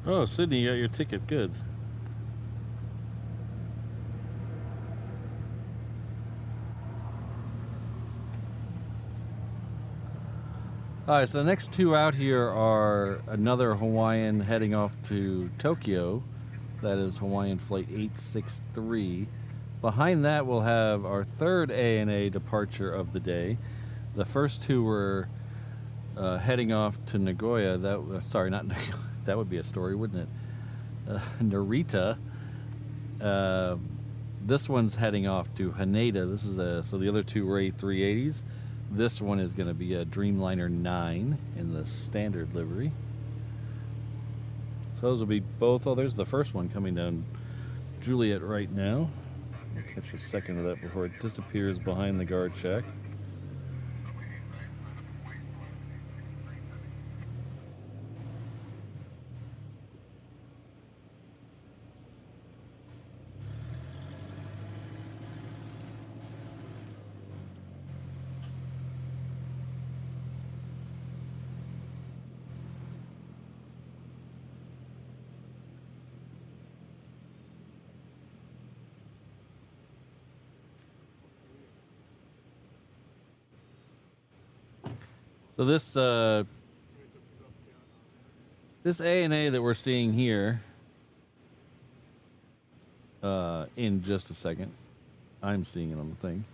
S1: Oh, Sydney, you got your ticket. Good. All right, so the next two out here are another Hawaiian heading off to Tokyo. That is Hawaiian Flight 863. Behind that, we'll have our third ANA departure of the day. The first two were heading off to Nagoya. Sorry, not Nagoya. That would be a story, wouldn't it? Narita. This one's heading off to Haneda. This is so the other two were A380s. This one is going to be a Dreamliner 9 in the standard livery. So those will be both. Oh, there's the first one coming down Juliet right now. I'll catch a second of that before it disappears behind the guard shack. So this ANA that we're seeing here, in just a second, I'm seeing it on the thing.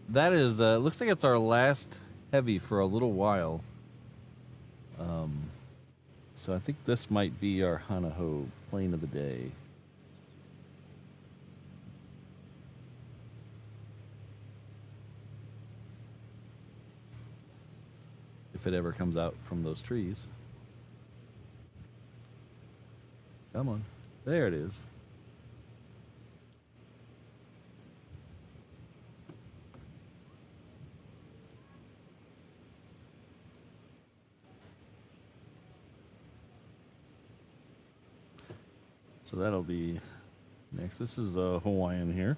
S1: That is looks like it's our last heavy for a little while. So I think this might be our Hanaho plane of the day. If it ever comes out from those trees. Come on. There it is. So that'll be next. This is Hawaiian here.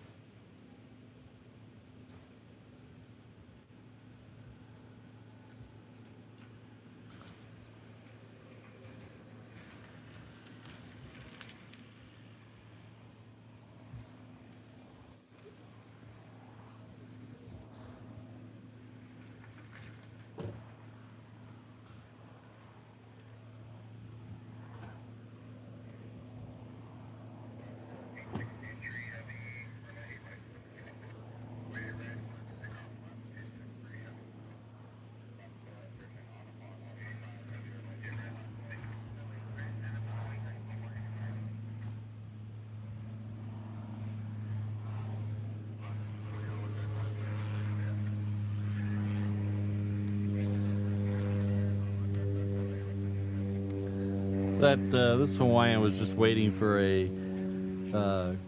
S1: This Hawaiian was just waiting for a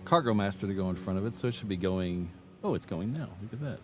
S1: cargo master to go in front of it, so it should be going. Oh, it's going now. Look at that.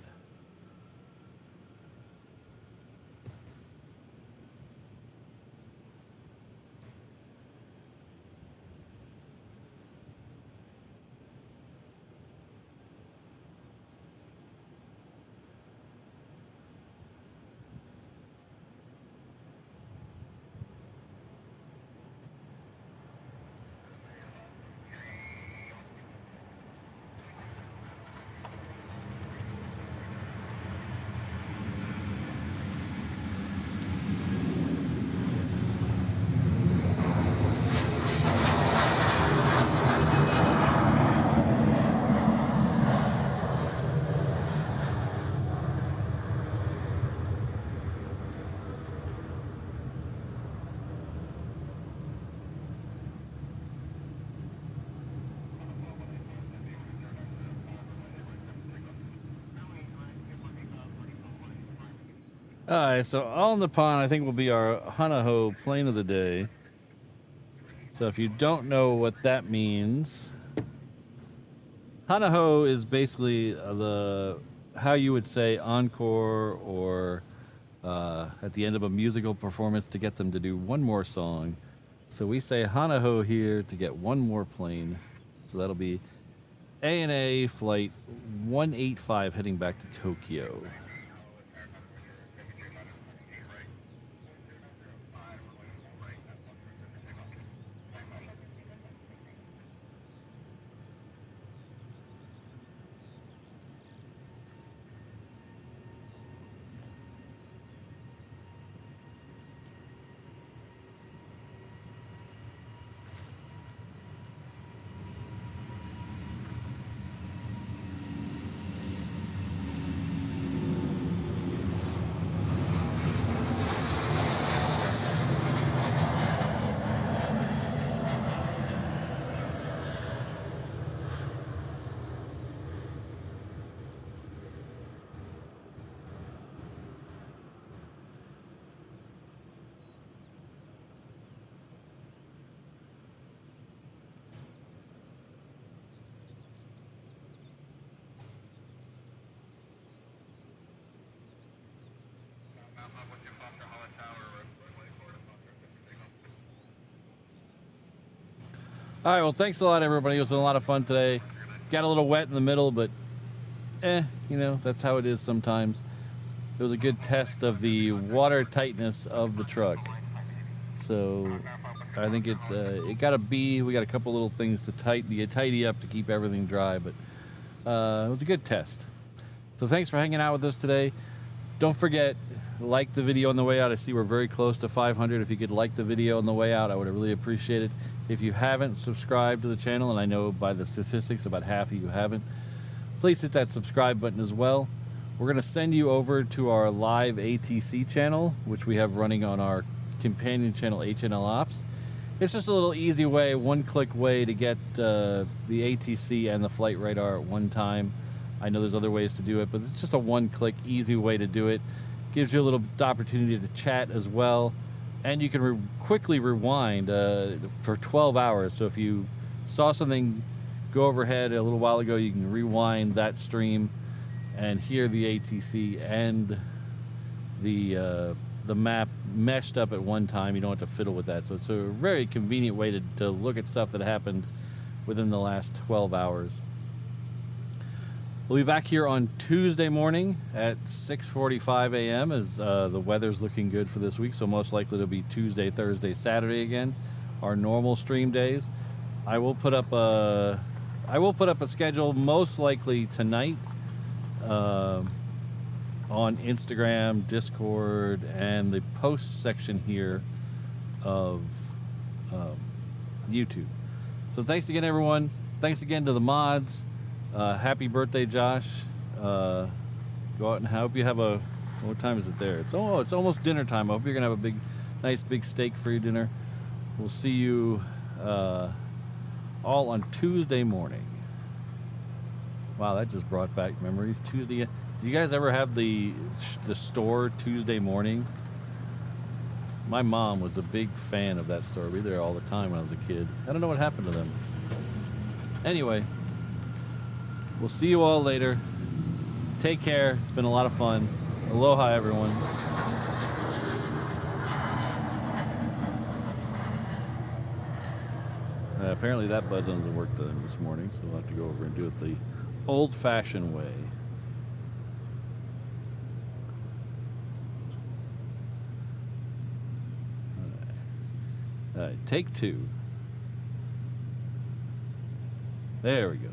S1: All right, so all in the pond, I think, will be our Hanaho plane of the day. So if you don't know what that means, Hanaho is basically how you would say encore or at the end of a musical performance to get them to do one more song. So we say Hanaho here to get one more plane. So that'll be ANA flight 185 heading back to Tokyo. All right, well, thanks a lot, everybody. It was a lot of fun today. Got a little wet in the middle, but you know, that's how it is sometimes. It was a good test of the water tightness of the truck. So I think it got a B. We got a couple little things to tidy up to keep everything dry, but it was a good test. So thanks for hanging out with us today. Don't forget, like the video on the way out. I see we're very close to 500. If you could like the video on the way out, I would really appreciate it. If you haven't subscribed to the channel, and I know by the statistics about half of you haven't, please hit that subscribe button as well. We're going to send you over to our live ATC channel, which we have running on our companion channel HNL Ops. It's just a little easy way, one-click way to get the ATC and the flight radar at one time. I know there's other ways to do it, but it's just a one-click, easy way to do it. Gives you a little opportunity to chat as well. And you can quickly rewind for 12 hours. So if you saw something go overhead a little while ago, you can rewind that stream and hear the ATC and the map meshed up at one time. You don't have to fiddle with that. So it's a very convenient way to look at stuff that happened within the last 12 hours. We'll be back here on Tuesday morning at 6:45 a.m. as the weather's looking good for this week, so most likely it'll be Tuesday, Thursday, Saturday again, our normal stream days. I will put up a schedule most likely tonight on Instagram, Discord, and the post section here of YouTube. So thanks again, everyone. Thanks again to the mods. Happy birthday, Josh. Go out and hope you have what time is it there? It's almost dinner time. I hope you're going to have a nice big steak for your dinner. We'll see you all on Tuesday morning. Wow, that just brought back memories. Tuesday. Do you guys ever have the store Tuesday morning? My mom was a big fan of that store. We were there all the time when I was a kid. I don't know what happened to them. Anyway, we'll see you all later. Take care. It's been a lot of fun. Aloha, everyone. Apparently that button doesn't work this morning, so we'll have to go over and do it the old-fashioned way. All right, take two. There we go.